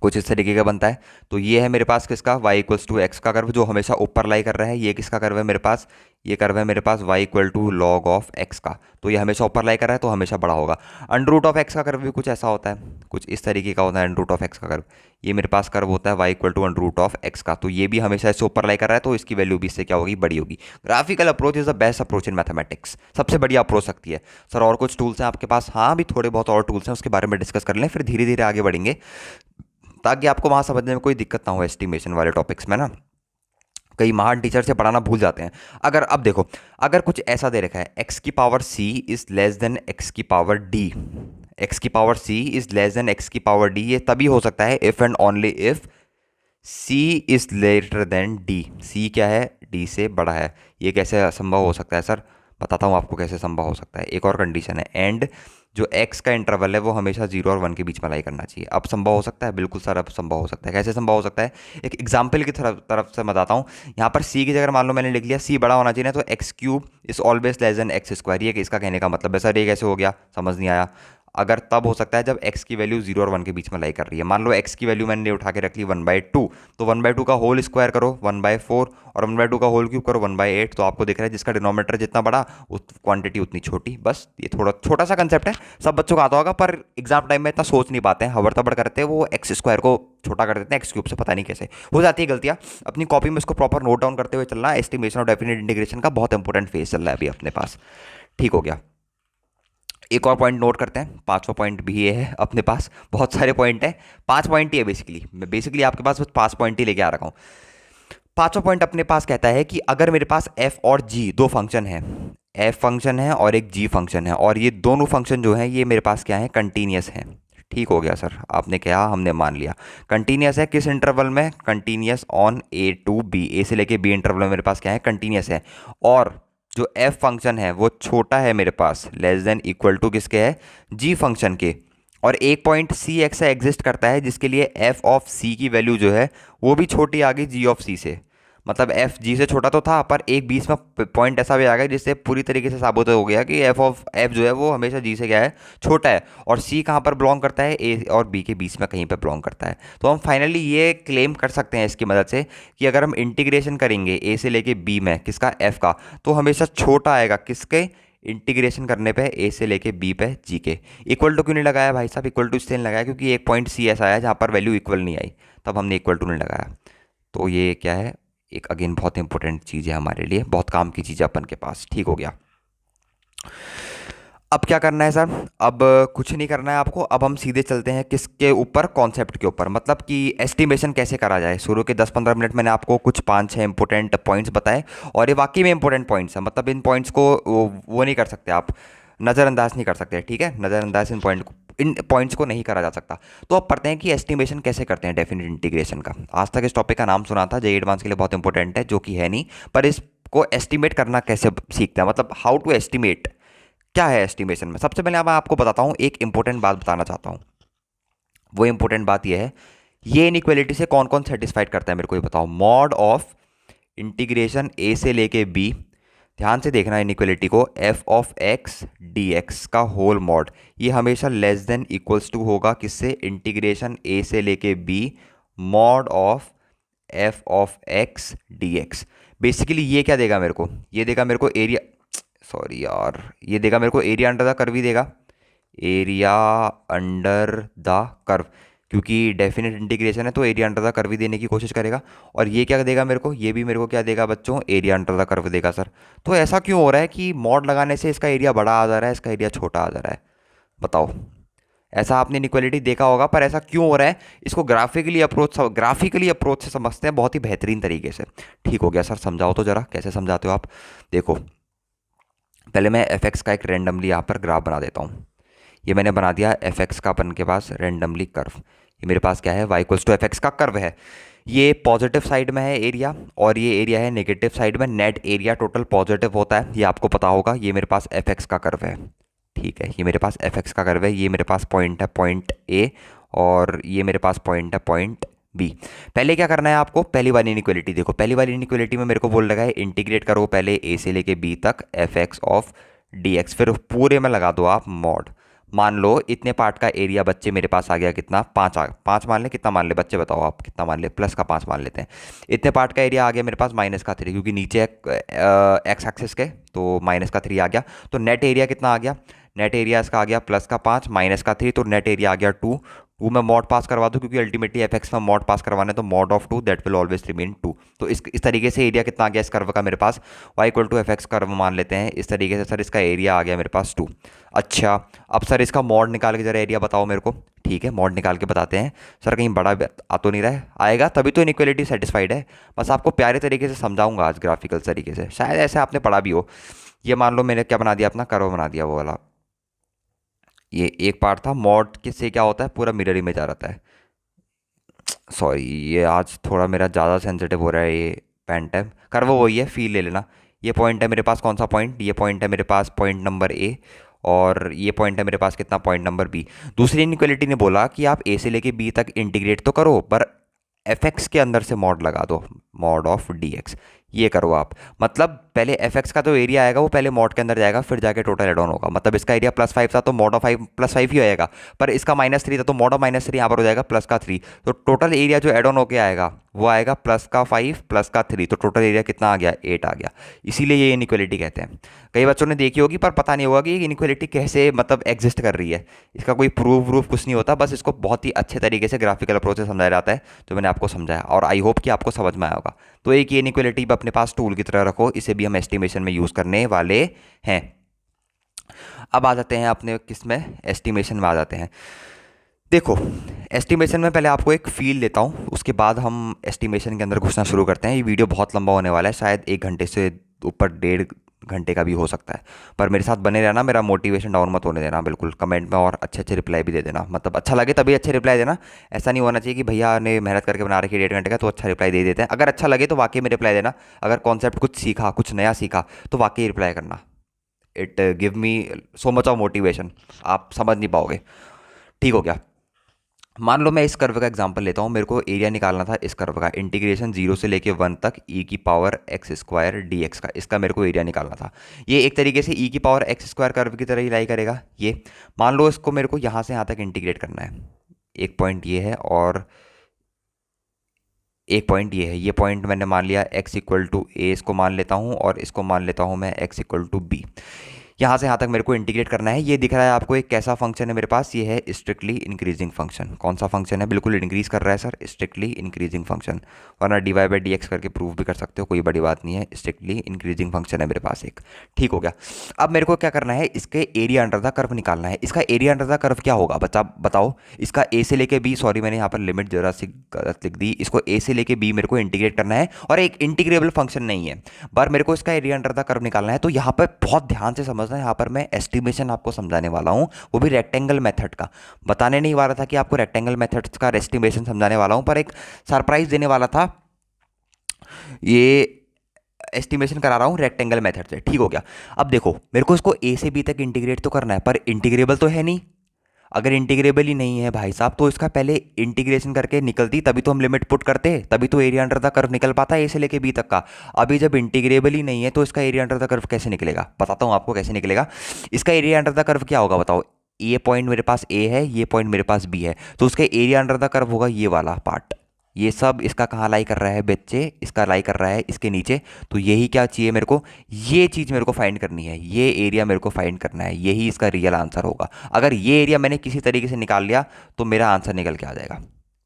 कुछ इस तरीके का बनता है। तो ये है मेरे पास किसका, y इक्वल्स टू एक्स का कर्व, जो हमेशा ऊपर लाई कर रहा है। ये किसका कर्व है मेरे पास? ये कर्व है मेरे पास y equal to log of x का। तो ये हमेशा ऊपर लाई कर रहा है, तो हमेशा बड़ा होगा। अंडर रूट ऑफ एक्स का कर्व भी कुछ ऐसा होता है, कुछ इस तरीके का होता है अंडर रूट ऑफ एक्स का कर्व। ये मेरे पास कर्व होता है y equal to under root of x का। तो ये भी हमेशा इससे ऊपर लाई कर रहा है, तो इसकी वैल्यू भी इससे क्या होगी, बड़ी होगी। Graphical approach is the best approach in mathematics, सबसे बढ़िया अप्रोच सकती है। सर और कुछ टूल्स हैं आपके पास? हाँ, भी थोड़े बहुत और टूल्स हैं, उसके बारे में डिस्कस कर लें, फिर धीरे धीरे आगे बढ़ेंगे, ताकि आपको वहाँ समझने में कोई दिक्कत ना हो एस्टिमेशन वाले टॉपिक्स में ना। कई महान टीचर से पढ़ाना भूल जाते हैं। अगर अब देखो, अगर कुछ ऐसा दे रखा है, एक्स की power C is less than X की पावर डी, एक्स की power C is less than X की पावर डी, ये तभी हो सकता है if and only if C is lesser than D. C क्या है? डी से बड़ा है। ये कैसे संभव हो सकता है सर? बताता हूँ आपको कैसे संभव हो सकता है। एक और कंडीशन है, एंड जो एक्स का इंटरवल है वो हमेशा 0 और 1 के बीच में लाई करना चाहिए। अब संभव हो सकता है? बिल्कुल सर, अब संभव हो सकता है। कैसे संभव हो सकता है? एक एग्जाम्पल की तरफ से बताता हूँ। यहाँ पर सी की जगह मान लो मैंने लिख लिया सी बड़ा होना चाहिए ना, तो x cube is always less than x square. ये इसका कहने का मतलब है सर, ये कैसे हो गया, समझ नहीं आया। अगर तब हो सकता है जब x की वैल्यू 0 और 1 के बीच में लाई कर रही है। मान लो x की वैल्यू मैंने उठा के रख ली 1/2, तो 1/2 का होल स्क्वायर करो 1/4, और 1/2 का होल क्यूब करो 1/8। तो आपको दिख रहा है जिसका डिनोमिनेटर जितना बड़ा उस क्वांटिटी उतनी छोटी। बस ये थोड़ा छोटा सा कंसेप्ट है, सब बच्चों को आता होगा, पर एग्जाम टाइम में इतना सोच नहीं पाते हैं, हबर तबर करते हैं, वो एक्स स्क्वायर को छोटा कर देते हैं एक्स क्यूब से, पता नहीं कैसे हो जाती है गलतियाँ। अपनी कॉपी में इसको प्रॉपर नोट डाउन करते हुए चलना है। एस्टिमेशन और डेफिनेट इंटीग्रेशन का बहुत इंपॉर्टेंट फेज चल रहा है अभी अपने पास। ठीक हो गया। एक और पॉइंट नोट करते हैं, पांचवा पॉइंट भी ये है अपने पास। बहुत सारे पॉइंट हैं, 5 पॉइंट ही है बेसिकली। मैं बेसिकली आपके पास बस 5 पॉइंट ही लेके आ रखा हूँ। पांचवा पॉइंट अपने पास कहता है कि अगर मेरे पास एफ और जी दो फंक्शन हैं, एफ फंक्शन है और एक जी फंक्शन है, और ये दोनों फंक्शन जो हैं ये मेरे पास क्या है, कंटिन्यूस हैं। ठीक हो गया सर, आपने कहा, हमने मान लिया। कंटिन्यूस है किस इंटरवल में? Continuous on a to b, a से लेके बी इंटरवल में मेरे पास क्या है, कंटिन्यूस है। और जो एफ फंक्शन है वो छोटा है मेरे पास, लेस देन इक्वल टू किसके है, जी फंक्शन के। और एक पॉइंट सी ऐसा एग्जिस्ट करता है जिसके लिए एफ ऑफ सी की वैल्यू जो है वो भी छोटी आ गई जी ऑफ सी से। मतलब एफ जी से छोटा तो था, पर एक बीच में पॉइंट ऐसा भी आ गया जिससे पूरी तरीके से साबित हो गया कि एफ ऑफ एफ जो है वो हमेशा जी से क्या है, छोटा है। और सी कहाँ पर बिलोंग करता है, ए और बी के बीच में कहीं पर बिलोंग करता है। तो हम फाइनली ये क्लेम कर सकते हैं इसकी मदद से कि अगर हम इंटीग्रेशन करेंगे ए से लेके बी में किसका, एफ का, तो हमेशा छोटा आएगा किसके, इंटीग्रेशन करने पे ए से लेके बी पे जी के। इक्वल टू क्यों नहीं लगाया भाई साहब? इक्वल टू इसलिए नहीं लगाया क्योंकि एक पॉइंट सी ऐसा आया जहाँ पर वैल्यू इक्वल नहीं आई, तब हमने इक्वल टू नहीं लगाया। तो ये क्या है, एक अगेन बहुत इंपॉर्टेंट चीज़ है हमारे लिए, बहुत काम की चीज़ है अपन के पास। ठीक हो गया। अब क्या करना है सर? अब कुछ नहीं करना है आपको। अब हम सीधे चलते हैं किसके ऊपर, कॉन्सेप्ट के ऊपर, मतलब कि एस्टिमेशन कैसे करा जाए। शुरू के 10-15 मिनट मैंने आपको कुछ 5-6 इंपॉर्टेंट पॉइंट्स बताए, और ये वाकई में इंपॉर्टेंट पॉइंट्स हैं। मतलब इन पॉइंट्स को वो नहीं कर सकते आप, नज़रअंदाज नहीं कर सकते। ठीक है, नज़रअंदाज इन पॉइंट्स को नहीं करा जा सकता। तो अब पढ़ते हैं कि एस्टिमेशन कैसे करते हैं डेफिनेट इंटीग्रेशन का। आज तक इस टॉपिक का नाम सुना था, जेईई एडवांस के लिए बहुत इंपॉर्टेंट है, जो कि है नहीं, पर इसको एस्टिमेट करना कैसे सीखते हैं, मतलब हाउ टू एस्टिमेट क्या है एस्टिमेशन में। सबसे पहले मैं आपको बताता हूँ, एक इंपॉर्टेंट बात बताना चाहता हूँ। वो इंपॉर्टेंट बात ये है, ये इनइक्वालिटी से कौन कौन सेटिस्फाइड करता है मेरे को ये बताओ। मॉड ऑफ इंटीग्रेशन ए से लेके बी, ध्यान से देखना इनइक्वालिटी को, F of x d x का होल मॉड, ये हमेशा लेस देन इक्वल्स टू होगा किससे, इंटीग्रेशन ए से लेके b mod of f of x d x. Basically ये क्या देगा मेरे को, ये देगा मेरे को एरिया, सॉरी यार, ये देगा मेरे को एरिया अंडर द कर्व ही देगा, एरिया अंडर द कर्व, क्योंकि डेफिनेट इंटीग्रेशन है तो एरिया अंडर द कर्व ही देने की कोशिश करेगा। और ये क्या देगा मेरे को, ये भी मेरे को क्या देगा बच्चों, एरिया अंडर द कर्व देगा सर। तो ऐसा क्यों हो रहा है कि मॉड लगाने से इसका एरिया बड़ा आ जा रहा है, इसका एरिया छोटा आ जा रहा है, बताओ ऐसा आपने इनइक्वालिटी देखा होगा, पर ऐसा क्यों हो रहा है इसको ग्राफिकली अप्रोच से समझते हैं बहुत ही बेहतरीन तरीके से। ठीक हो गया सर, समझाओ तो ज़रा कैसे समझाते हो आप। देखो, पहले मैं एफ एक्स का एक रेंडमली यहाँ पर ग्राफ बना देता हूँ। ये मैंने बना दिया एफ एक्स का अपन के पास रेंडमली कर्व। ये मेरे पास क्या है, y equals to f x का कर्व है। ये पॉजिटिव साइड में है एरिया, और ये एरिया है नेगेटिव साइड में। नेट एरिया टोटल पॉजिटिव होता है, ये आपको पता होगा। ये मेरे पास एफ एक्स का कर्व है, ठीक है। ये मेरे पास एफ एक्स का कर्व है। ये मेरे पास पॉइंट है पॉइंट ए, और ये मेरे पास पॉइंट है पॉइंट बी। पहले क्या करना है आपको, पहली वाली इनइक्वालिटी देखो। पहली वाली इनइक्वालिटी में मेरे को बोल रखा है इंटीग्रेट करो पहले ए से लेके बी तक F x of d x, फिर पूरे में लगा दो आप मॉड। मान लो इतने पार्ट का एरिया बच्चे मेरे पास आ गया कितना, पाँच मान ले। कितना मान ले बच्चे, बताओ आप कितना मान ले, प्लस का 5 मान लेते हैं। इतने पार्ट का एरिया आ गया मेरे पास माइनस का 3, क्योंकि नीचे एक्स एक्सिस के, तो माइनस का 3 आ गया। तो नेट एरिया कितना आ गया, नेट एरिया इसका आ गया प्लस का 5 माइनस का 3, तो नेट एरिया आ गया 2। टू में मॉड पास करवा दो, क्योंकि अल्टीमेटली एफ एक्स में मॉड पास करवाने, तो mod of 2 that will always remain 2। तो इस तरीके से एरिया कितना आ गया इस कर्व का मेरे पास, y equal to f x curve मान लेते हैं इस तरीके से। सर इसका एरिया आ गया मेरे पास 2। अच्छा, अब सर इसका मॉड निकाल के जरा एरिया बताओ मेरे को। ठीक है, मॉड निकाल के बताते हैं। सर कहीं बड़ा आ तो नहीं रहा है, आएगा तभी तो इनइक्वालिटी सेटिस्फाइड है। बस आपको प्यारे तरीके से समझाऊंगा आज ग्राफिकल तरीके से, शायद ऐसे आपने पढ़ा भी हो। ये मान लो मैंने क्या बना दिया, अपना कर्व बना दिया वो वाला। ये एक पार्ट था मॉड के, से क्या होता है पूरा मिरर इमेज आ जाता है। सॉरी, ये आज थोड़ा मेरा ज़्यादा सेंसिटिव हो रहा है ये पेन टैब। कर्व वही है, फील ले लेना। ये पॉइंट है मेरे पास, कौन सा पॉइंट, ये पॉइंट है मेरे पास पॉइंट नंबर ए, और ये पॉइंट है मेरे पास कितना, पॉइंट नंबर बी। दूसरी इनइक्वालिटी ने बोला कि आप ए से लेके बी तक इंटीग्रेट तो करो, पर एफ एक्स के अंदर से मॉड लगा दो, मॉड ऑफ डी एक्स। ये करो आप, मतलब पहले एफ एक्स का जो एरिया आएगा वो पहले मॉड के अंदर जाएगा, फिर जाके टोटल एड ऑन होगा। मतलब इसका एरिया +5 था तो मॉड ऑफ 5 +5 ही आएगा, पर इसका -3 था तो मॉड ऑफ -3 यहाँ पर हो जाएगा प्लस का 3। तो टोटल एरिया जो एड ऑन होके आएगा वो आएगा प्लस का 5 प्लस का 3, तो टोटल एरिया कितना आ गया, 8 आ गया। इसीलिए ये इनइक्वालिटी कहते हैं। कई बच्चों ने देखी होगी पर पता नहीं होगा कि ये इनइक्वालिटी कैसे मतलब एग्जिस्ट कर रही है। इसका कोई प्रूफ कुछ नहीं होता, बस इसको बहुत ही अच्छे तरीके से ग्राफिकल अप्रोच से समझाया जाता है, जो मैंने आपको समझाया, और आई होप कि आपको समझ में आया होगा। तो एक ये इनइक्वालिटी अपने पास टूल की तरह रखो, इसे भी हम एस्टिमेशन में यूज़ करने वाले हैं। अब आ जाते हैं अपने किस में, एस्टिमेशन में आ जाते हैं। देखो, एस्टिमेशन में पहले आपको एक फील लेता हूँ, उसके बाद हम एस्टिमेशन के अंदर घुसना शुरू करते हैं। ये वीडियो बहुत लंबा होने वाला है, शायद 1 घंटे से ऊपर, 1.5 घंटे का भी हो सकता है। पर मेरे साथ बने रहना, मेरा मोटिवेशन डाउन मत होने देना बिल्कुल। कमेंट में और अच्छे अच्छे रिप्लाई भी दे देना, मतलब अच्छा लगे तभी अच्छे रिप्लाई देना। ऐसा नहीं होना चाहिए कि भैया ने मेहनत करके बना रखी 1.5 घंटे का तो अच्छा रिप्लाई दे देते हैं। अगर अच्छा लगे तो वाकई में रिप्लाई देना। अगर कॉन्सेप्ट कुछ सीखा, कुछ नया सीखा, तो वाकई रिप्लाई करना। It give me so much of motivation, आप समझ नहीं पाओगे। ठीक हो गया। मान लो मैं इस कर्व का एग्जांपल लेता हूँ, मेरे को एरिया निकालना था इस कर्व का, इंटीग्रेशन 0 से लेके 1 तक ई की power x square d x का, इसका मेरे को एरिया निकालना था। ये एक तरीके से ई की पावर एक्स स्क्वायर कर्व की तरह ही लाई करेगा। ये मान लो इसको मेरे को यहाँ से यहाँ तक इंटीग्रेट करना है। एक पॉइंट ये है और एक पॉइंट ये है। ये पॉइंट मैंने मान लिया x इक्वल टू ए, इसको मान लेता हूँ, और इसको मान लेता हूँ मैं x इक्वल टू बी। यहाँ से यहाँ तक मेरे को इंटीग्रेट करना है। ये दिख रहा है आपको एक कैसा फंक्शन है मेरे पास, ये है स्ट्रिक्टली इंक्रीजिंग फंक्शन। कौन सा फंक्शन है, बिल्कुल इंक्रीज कर रहा है सर, स्ट्रिक्टली इंक्रीजिंग फंक्शन। वरना dy/dx करके प्रूव भी कर सकते हो, कोई बड़ी बात नहीं है। स्ट्रिक्टली इंक्रीजिंग फंक्शन है मेरे पास एक। ठीक हो गया। अब मेरे को क्या करना है, इसके एरिया अंडर द कर्व निकालना है। इसका एरिया अंडर द कर्व क्या होगा बच्चा बताओ। इसका ए से लेके बी, सॉरी मैंने यहाँ पर लिमिट जरा सी गलत लिख दी। इसको ए से लेके बी मेरे को इंटीग्रेट करना है, और एक इंटीग्रेबल फंक्शन नहीं है, पर मेरे को इसका एरिया अंडर द कर्व निकालना है। तो यहाँ पर बहुत ध्यान से समझना, यहाँ पर मैं एस्टिमेशन आपको समझाने वाला हूँ, वो भी रेक्टेंगल मेथड का। बताने नहीं वाला था कि आपको रेक्टेंगल मेथड का एस्टिमेशन समझाने वाला हूँ, पर एक सरप्राइज देने वाला था। ये एस्टिमेशन करा रहा हूँ रेक्टेंगल मेथड से। ठीक हो गया। अब देखो, मेरे को इसको ए से बी तक इंटीग्रेट तो करना है, पर इंटीग्रेबल तो है नहीं। अगर इंटीग्रेबल ही नहीं है भाई साहब, तो इसका पहले इंटीग्रेशन करके निकलती, तभी तो हम लिमिट पुट करते, तभी तो एरिया अंडर द कर्व निकल पाता है ए से लेके बी तक का। अभी जब इंटीग्रेबल ही नहीं है तो इसका एरिया अंडर द कर्व कैसे निकलेगा, बताता हूँ आपको कैसे निकलेगा। इसका एरिया अंडर द कर्व क्या होगा बताओ। ये पॉइंट मेरे पास ए है, ये पॉइंट मेरे पास बी है, तो उसका एरिया अंडर द कर्व होगा ये वाला पार्ट। ये सब इसका कहाँ लाई कर रहा है बच्चे, इसका लाई कर रहा है इसके नीचे। तो यही क्या चाहिए मेरे को, ये चीज़ मेरे को फाइंड करनी है, ये एरिया मेरे को फाइंड करना है, यही इसका रियल आंसर होगा। अगर ये एरिया मैंने किसी तरीके से निकाल लिया तो मेरा आंसर निकल के आ जाएगा।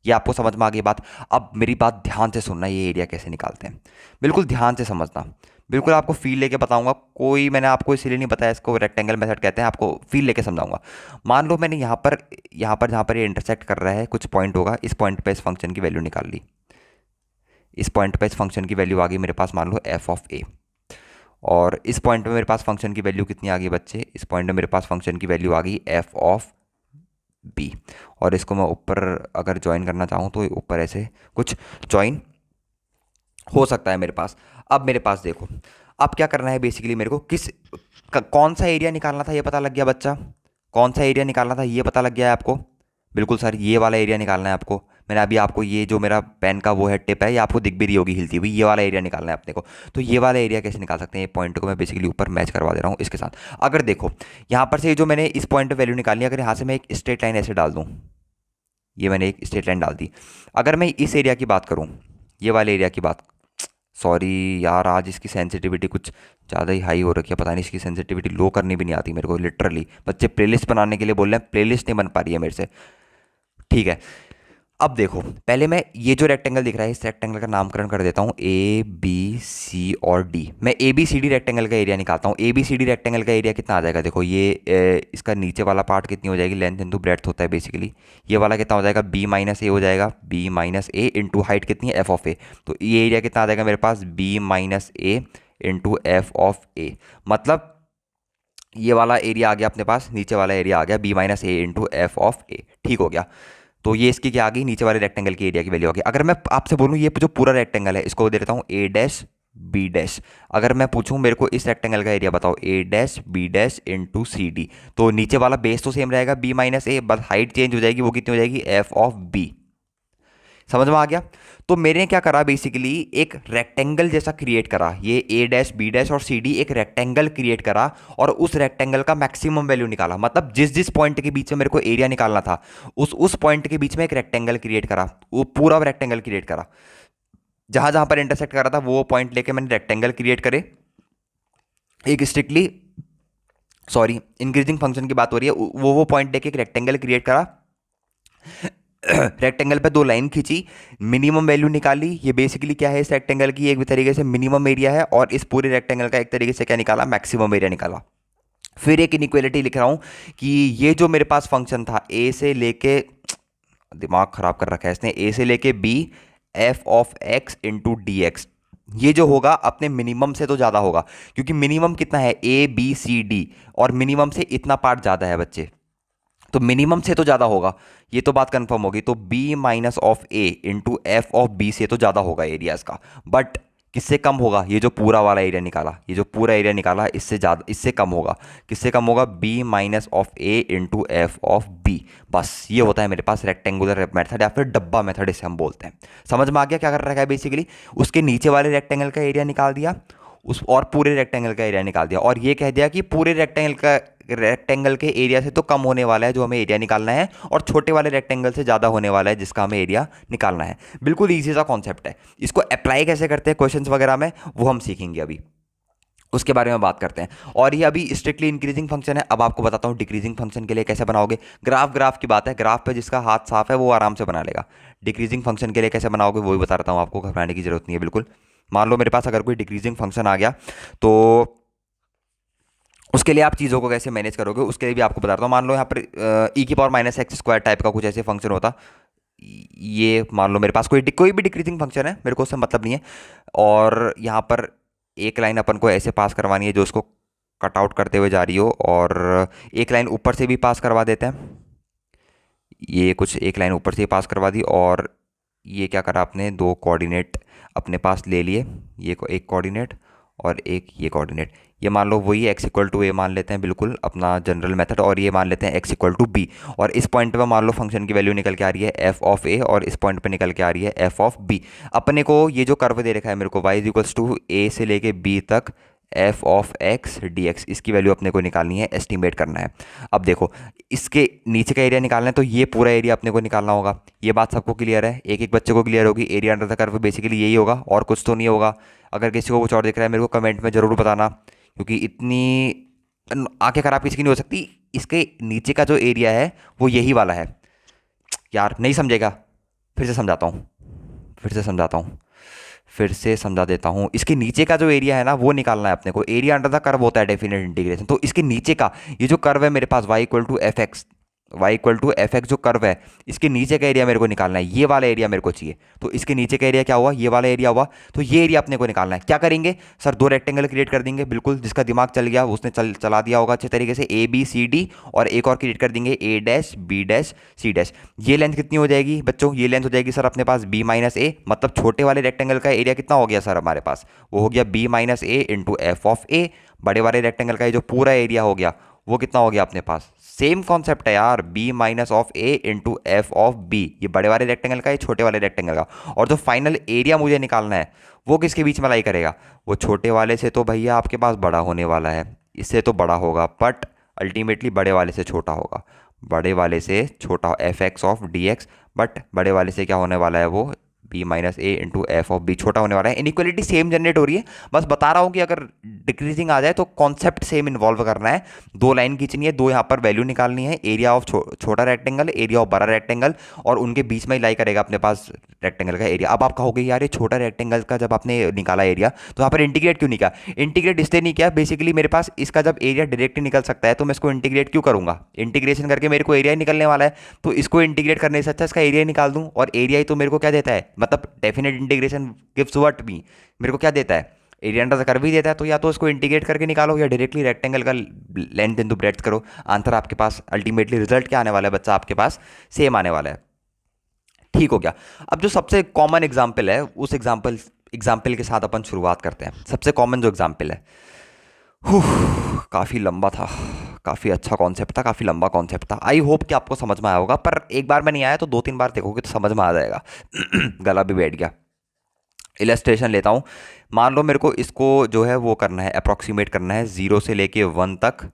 ये आपको समझ में आ गई बात। अब मेरी बात ध्यान से सुनना, ये एरिया कैसे निकालते हैं, बिल्कुल ध्यान से समझना। बिल्कुल आपको फील लेके बताऊंगा, कोई मैंने आपको इसीलिए नहीं बताया इसको रेक्टेंगल मेथड कहते हैं, आपको फील लेके समझाऊंगा। मान लो मैंने यहाँ पर जहाँ पर ये इंटरसेक्ट कर रहा है कुछ पॉइंट होगा, इस पॉइंट पे इस फंक्शन की वैल्यू निकाल ली। इस पॉइंट पे इस फंक्शन की वैल्यू आ गई मेरे पास, मान लो एफ ऑफ ए। और इस पॉइंट पे मेरे पास फंक्शन की वैल्यू कितनी आ गई बच्चे, इस पॉइंट पे मेरे पास फंक्शन की वैल्यू आ गई एफ ऑफ बी। और इसको मैं ऊपर अगर ज्वाइन करना चाहूँ तो ऊपर ऐसे कुछ ज्वाइन हो सकता है मेरे पास। अब मेरे पास देखो, अब क्या करना है बेसिकली, मेरे को कौन सा एरिया निकालना था ये पता लग गया बच्चा। कौन सा एरिया निकालना था ये पता लग गया है आपको। बिल्कुल सर, ये वाला एरिया निकालना है आपको। मैंने अभी आपको ये जो मेरा पेन का वो है टिप है, ये आपको दिख भी रही होगी हिलती हुई, ये वाला एरिया निकालना है अपने को। तो ये वाला एरिया कैसे निकाल सकते हैं, ये पॉइंट को मैं बेसिकली ऊपर मैच करवा दे रहा हूँ इसके साथ। अगर देखो यहाँ पर से जो मैंने इस पॉइंट पे वैल्यू निकालनी है, अगर यहाँ से मैं एक स्ट्रेट लाइन ऐसे डाल दूँ, ये मैंने एक स्ट्रेट लाइन डाल दी। अगर मैं इस एरिया की बात करूँ, ये वाले एरिया की बात, सॉरी यार आज इसकी सेंसिटिविटी कुछ ज़्यादा ही हाई हो रखी है, पता नहीं इसकी सेंसिटिविटी लो करनी भी नहीं आती मेरे को लिटरली। बच्चे प्लेलिस्ट बनाने के लिए बोल रहे हैं, प्लेलिस्ट नहीं बन पा रही है मेरे से। ठीक है, अब देखो पहले मैं ये जो रेक्टेंगल दिख रहा है, इस रेक्टेंगल का नामकरण कर देता हूँ ए बी सी और डी। मैं A B C D rectangle का एरिया निकालता हूँ। A B C D rectangle का एरिया कितना आ जाएगा, देखो ये इसका नीचे वाला पार्ट कितनी हो जाएगी, लेंथ इंटू ब्रेड्थ होता है बेसिकली। ये वाला कितना हो जाएगा, बी माइनस ए हो जाएगा, B minus a into height कितनी है एफ ऑफ ए। तो ये एरिया कितना आ जाएगा मेरे पास, b minus a into f of a. मतलब ये वाला एरिया आ गया अपने पास, नीचे वाला एरिया आ गया b minus a into f of a. ठीक हो गया। तो ये इसकी क्या आ गई, नीचे वाले रेक्टेंगल की एरिया की वैल्यू आ गई। अगर मैं आपसे बोलूँ ये जो पूरा रेक्टेंगल है इसको दे देता हूँ ए डैश बी डैश। अगर मैं पूछूं मेरे को इस रेक्टेंगल का एरिया बताओ, a dash b dash into c d, तो नीचे वाला बेस तो सेम रहेगा बी माइनस ए, बस हाइट चेंज हो जाएगी, वो कितनी हो जाएगी एफ ऑफ बी। समझ में आ गया। तो मैंने क्या करा बेसिकली, एक रेक्टेंगल जैसा क्रिएट करा, ये ए डैश बी डैश और सी डी एक रेक्टेंगल क्रिएट करा और उस रेक्टेंगल का मैक्सिमम वैल्यू निकाला। मतलब जिस जिस पॉइंट के बीच में मेरे को एरिया निकालना था, उस पॉइंट के बीच में एक रेक्टेंगल क्रिएट करा, वो पूरा रेक्टेंगल क्रिएट करा। जहां जहां पर इंटरसेक्ट कर रहा था वो पॉइंट लेके मैंने रेक्टेंगल क्रिएट करे। एक स्ट्रिक्टली सॉरी इंक्रीजिंग फंक्शन की बात हो रही है, वो पॉइंट लेके एक रेक्टेंगल क्रिएट करा। रेक्टेंगल पे दो लाइन खींची, मिनिमम वैल्यू निकाली। ये बेसिकली क्या है, इस रेक्टेंगल की एक तरीके से मिनिमम एरिया है और इस पूरे रेक्टेंगल का एक तरीके से क्या निकाला, मैक्सिमम एरिया निकाला। फिर एक इनइक्वालिटी लिख रहा हूं कि ये जो मेरे पास फंक्शन था ए से लेके, दिमाग खराब कर रखा है इसने, ए से लेके b f of x into d x, ये जो होगा अपने मिनिमम से तो ज़्यादा होगा, क्योंकि मिनिमम कितना है ए बी सी डी, और मिनिमम से इतना पार्ट ज़्यादा है बच्चे, तो मिनिमम से तो ज़्यादा होगा। ये तो बात कंफर्म होगी। तो b minus of a into f of b से तो ज़्यादा होगा एरियाज का, बट किससे कम होगा, ये जो पूरा वाला एरिया निकाला, ये जो पूरा एरिया निकाला इससे ज़्यादा, इससे कम होगा। किससे कम होगा, b minus of a into f of b. बस ये होता है मेरे पास रेक्टेंगुलर मेथड या फिर डब्बा मेथड इसे हम बोलते हैं। समझ में आ गया क्या कर रखा है बेसिकली, उसके नीचे वाले रेक्टेंगल का एरिया निकाल दिया उस, और पूरे रेक्टेंगल का एरिया निकाल दिया, और ये कह दिया कि पूरे रेक्टेंगल के एरिया से तो कम होने वाला है जो हमें एरिया निकालना है, और छोटे वाले रेक्टेंगल से ज़्यादा होने वाला है जिसका हमें एरिया निकालना है। बिल्कुल ईजी सा कॉन्सेप्ट है। इसको अप्लाई कैसे करते हैं क्वेश्चंस वगैरह में, वो हम सीखेंगे अभी, उसके बारे में बात करते हैं। और ये अभी स्ट्रिक्टली इंक्रीजिंग फंक्शन है। अब आपको बताता हूँ डिक्रीजिंग फंक्शन के लिए कैसे बनाओगे। ग्राफ की बात है, ग्राफ पे जिसका हाथ साफ है वो आराम से बना लेगा। डिक्रीजिंग फंक्शन के लिए कैसे बनाओगे वो भी बता रहा हूँ आपको, घबराने की जरूरत नहीं है बिल्कुल। मान लो मेरे पास अगर कोई डिक्रीजिंग फंक्शन आ गया तो उसके लिए आप चीज़ों को कैसे मैनेज करोगे उसके लिए भी आपको बताता हूँ। मान लो यहाँ पर ई की power minus x square type का कुछ ऐसे फंक्शन होता, ये मान लो मेरे पास कोई भी डिक्रीजिंग फंक्शन है, मेरे को उससे मतलब नहीं है। और यहाँ पर एक लाइन अपन को ऐसे पास करवानी है जो उसको कट आउट करते हुए जा रही हो, और एक लाइन ऊपर से भी पास करवा देते हैं। ये कुछ एक लाइन ऊपर से ही पास करवा दी, और ये क्या करा आपने, दो कोऑर्डिनेट अपने पास ले लिए, ये एक कोऑर्डिनेट और एक ये कोऑर्डिनेट। ये मान लो वही x इक्वल टू ए मान लेते हैं बिल्कुल अपना जनरल मेथड, और ये मान लेते हैं x इक्वल टू बी। और इस पॉइंट पे मान लो फंक्शन की वैल्यू निकल के आ रही है f ऑफ a, और इस पॉइंट पे निकल के आ रही है f ऑफ b। अपने को ये जो कर्व दे रखा है मेरे को y is equals to a से लेके b तक f ऑफ x dx, इसकी वैल्यू अपने को निकालनी है, एस्टिमेट करना है। अब देखो इसके नीचे का एरिया निकालना है तो ये पूरा एरिया अपने को निकालना होगा। ये बात सबको क्लियर है, एक एक बच्चे को क्लियर होगी। Area under the curve basically यही होगा और कुछ तो नहीं होगा। अगर किसी को कुछ और दिख रहा है मेरे को कमेंट में ज़रूर बताना, क्योंकि इतनी आंखें खराब किसी की नहीं हो सकती। इसके नीचे का जो एरिया है वो यही वाला है। यार नहीं समझेगा, फिर से समझाता हूँ, फिर से समझाता हूँ, फिर से समझा देता हूँ। इसके नीचे का जो एरिया है ना वो निकालना है अपने को। एरिया अंडर द कर्व होता है डेफिनेट इंटीग्रेशन। तो इसके नीचे का ये जो कर्व है मेरे पास y equal to f x, y equal to f x जो कर्व है, इसके नीचे का एरिया मेरे को निकालना है। ये वाला एरिया मेरे को चाहिए। तो इसके नीचे का एरिया क्या हुआ, ये वाला एरिया हुआ। तो ये एरिया अपने को निकालना है। क्या करेंगे सर, दो रेक्टेंगल क्रिएट कर देंगे। बिल्कुल, जिसका दिमाग चल गया उसने चला दिया होगा अच्छे तरीके से। ए बी सी डी, और एक और क्रिएट कर देंगे a dash b dash c dash. ये लेंथ कितनी हो जाएगी बच्चों, ये लेंथ हो जाएगी सर अपने पास बी माइनस ए। मतलब छोटे वाले रेक्टेंगल का एरिया कितना हो गया सर हमारे पास, वो हो गया b minus a into f of a. बड़े वाले रेक्टेंगल का ये जो पूरा एरिया हो गया वो कितना हो गया अपने पास, सेम कॉन्सेप्ट है यार, b minus of a into f of b. ये बड़े वाले रेक्टेंगल का, ये छोटे वाले रेक्टेंगल का। और जो फाइनल एरिया मुझे निकालना है वो किसके बीच में लाई करेगा, वो छोटे वाले से तो भैया आपके पास बड़ा होने वाला है, इससे तो बड़ा होगा, बट अल्टीमेटली बड़े वाले से छोटा होगा। बड़े वाले से छोटा f x of d x, but बड़े वाले से क्या होने वाला है, वो b minus a into f of b छोटा होने वाला है। इनइक्वालिटी सेम जनरेट हो रही है, बस बता रहा हूँ कि अगर डिक्रीजिंग आ जाए तो कॉन्सेप्ट सेम इन्वॉल्व करना है। दो लाइन खींचनी है, दो यहाँ पर वैल्यू निकालनी है, एरिया ऑफ छोटा रेक्टेंगल, एरिया ऑफ बड़ा रेक्टेंगल, और उनके बीच में ही लाई करेगा अपने पास रेक्टेंगल का एरिया। अब आप कहोगे यार ये छोटा रेक्टेंगल का जब आपने निकाला एरिया तो यहाँ पर इंटीग्रेट क्यों नहीं किया। इंटीग्रेट इसलिए नहीं किया, बेसिकली मेरे पास इसका जब एरिया डायरेक्ट निकल सकता है तो मैं इसको इंटीग्रेट क्यों करूंगा, इंटीग्रेशन करके मेरे को एरिया ही निकलने वाला है। तो इसको इंटीग्रेट करने से अच्छा इसका एरिया ही निकाल दूं, और एरिया ही तो मेरे को क्या देता है, मतलब definite integration gives what me, मेरे को क्या देता है, एरिया अंडर द कर्व ही देता है। तो या तो इसको इंटीग्रेट करके निकालो या डायरेक्टली रेक्टेंगल का लेंथ इंटू ब्रेड्थ करो। आंसर आपके पास अल्टीमेटली रिजल्ट क्या आने वाला है बच्चा, आपके पास सेम आने वाला है। ठीक हो गया। अब जो सबसे कॉमन एग्जाम्पल है उस एग्जाम्पल के साथ अपन शुरुआत करते हैं। सबसे कॉमन जो एग्जाम्पल है, काफ़ी लंबा था, काफ़ी अच्छा कॉन्सेप्ट था, काफ़ी लंबा कॉन्सेप्ट था। आई होप कि आपको समझ में आया होगा, पर एक बार में नहीं आया तो दो तीन बार देखोगे तो समझ में आ जाएगा। गला भी बैठ गया। इलस्ट्रेशन लेता हूँ। मान लो मेरे को इसको जो है वो करना है, अप्रॉक्सीमेट करना है, 0 से लेके 1 तक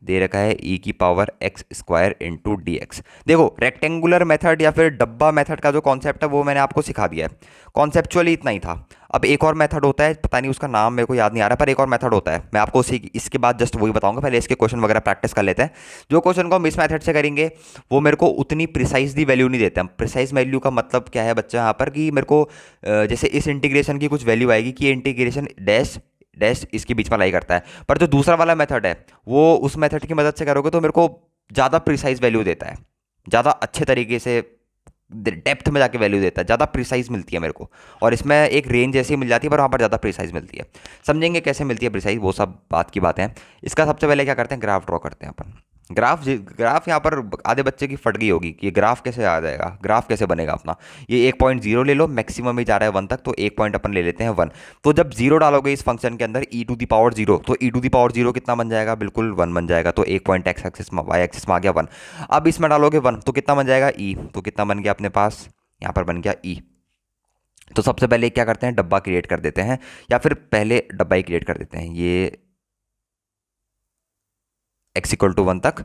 दे रखा है ई की power x square into d x. देखो रेक्टेंगुलर मेथड या फिर डब्बा मेथड का जो कॉन्सेप्ट है वो मैंने आपको सिखा दिया है, कॉन्सेप्चुअली इतना ही था। अब एक और मेथड होता है, पता नहीं उसका नाम मेरे को याद नहीं आ रहा, पर एक और मेथड होता है, मैं आपको उसी इसके बाद जस्ट वही बताऊंगा। पहले इसके क्वेश्चन वगैरह प्रैक्टिस कर लेते हैं। जो क्वेश्चन को हम इस मेथड से करेंगे वो मेरे को उतनी प्रिसाइजली वैल्यू नहीं देते हैं। प्रिसाइज वैल्यू का मतलब क्या है बच्चा यहाँ पर, कि मेरे को जैसे इस इंटीग्रेशन की कुछ वैल्यू आएगी कि ये इंटीग्रेशन डैश डैश इसके बीच में लाई करता है। पर जो दूसरा वाला मेथड है वो उस मेथड की मदद से करोगे तो मेरे को ज़्यादा प्रिसाइज वैल्यू देता है, ज़्यादा अच्छे तरीके से डेप्थ में जाके वैल्यू देता है, ज़्यादा प्रिसाइज मिलती है मेरे को। और इसमें एक रेंज ऐसी मिल जाती है पर वहाँ पर ज़्यादा प्रिसाइज मिलती है। समझेंगे कैसे मिलती है प्रिसाइज, वो सब बात की बातें हैं। इसका सबसे पहले क्या करते हैं, ग्राफ ड्रॉ करते हैं अपन। ग्राफ यहाँ पर आधे बच्चे की फट गई होगी कि ये ग्राफ कैसे आ जाएगा, ग्राफ कैसे बनेगा अपना। ये 1.0 ले लो, मैक्सिमम ही जा रहा है 1 तक, तो एक पॉइंट अपन ले लेते हैं 1। तो जब 0 डालोगे इस फंक्शन के अंदर e टू दी पावर 0, तो e टू दी पावर 0 कितना बन जाएगा, बिल्कुल 1 बन जाएगा। तो एक point x axis y axis में आ गया 1। अब इसमें डालोगे 1 तो कितना बन जाएगा e, तो कितना बन गया अपने पास, यहाँ पर बन गया e। तो सबसे पहले क्या करते हैं, डब्बा क्रिएट कर देते हैं, या फिर पहले डब्बा ही क्रिएट कर देते हैं। ये x इक्वल टू 1 तक,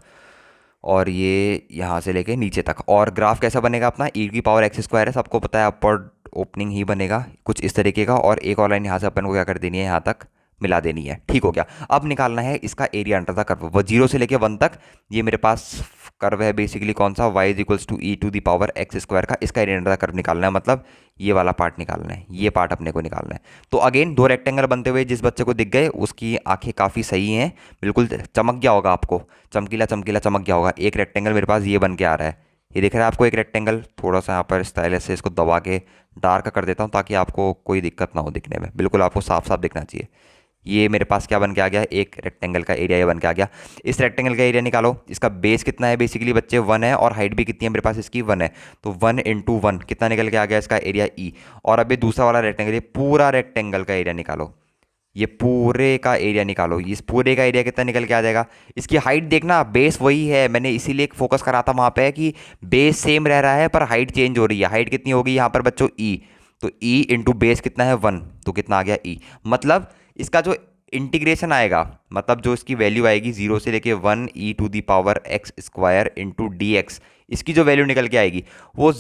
और ये यहाँ से लेके नीचे तक। और ग्राफ कैसा बनेगा अपना, e की पावर एक्स स्क्वायर है, सबको पता है, अपवर्ड ओपनिंग ही बनेगा कुछ इस तरीके का। और एक और लाइन यहाँ से अपन को क्या कर देनी है, यहाँ तक मिला देनी है। ठीक हो गया। अब निकालना है इसका एरिया अंडर द कर्व, वो 0 से लेके 1 तक। ये मेरे पास कर्व है बेसिकली कौन सा, y is equals to e to the power x square का। इसका एरिया अंडर द कर्व निकालना है, मतलब ये वाला पार्ट निकालना है, ये पार्ट अपने को निकालना है। तो अगेन दो रेक्टेंगल बनते हुए जिस बच्चे को दिख गए उसकी आंखें काफ़ी सही हैं, बिल्कुल चमक गया होगा आपको, चमकीला चमकीला चमक गया होगा। एक रेक्टेंगल मेरे पास ये बन के आ रहा है, ये दिख रहा है आपको एक रेक्टेंगल। थोड़ा सा यहाँ पर स्टाइलस से इसको दबा के डार्क कर देता हूँ ताकि आपको कोई दिक्कत ना हो दिखने में, बिल्कुल आपको साफ साफ दिखना चाहिए। ये मेरे पास क्या बन के आ गया, एक रेक्टेंगल का एरिया ये बन के आ गया। इस रेक्टेंगल का एरिया निकालो, इसका बेस कितना है बेसिकली बच्चे 1 है, और हाइट भी कितनी है मेरे पास इसकी 1 है। तो 1 इंटू 1 कितना निकल के आ गया इसका एरिया ई। और अभी दूसरा वाला रेक्टेंगल, ये पूरा रेक्टेंगल का एरिया निकालो, ये पूरे का एरिया निकालो, इस पूरे का एरिया कितना निकल के आ जाएगा। इसकी हाइट देखना, बेस वही है, मैंने इसीलिए फोकस करा था वहाँ पे कि बेस सेम रह रहा है पर हाइट चेंज हो रही है। हाइट कितनी होगी यहाँ पर बच्चों ई, तो ई इंटू बेस कितना है 1, तो कितना आ गया ई। मतलब इसका जो इंटीग्रेशन आएगा, मतलब जो इसकी वैल्यू आएगी 0 से लेके 1 e to the power x square into d x, इसकी जो वैल्यू निकल के आएगी वो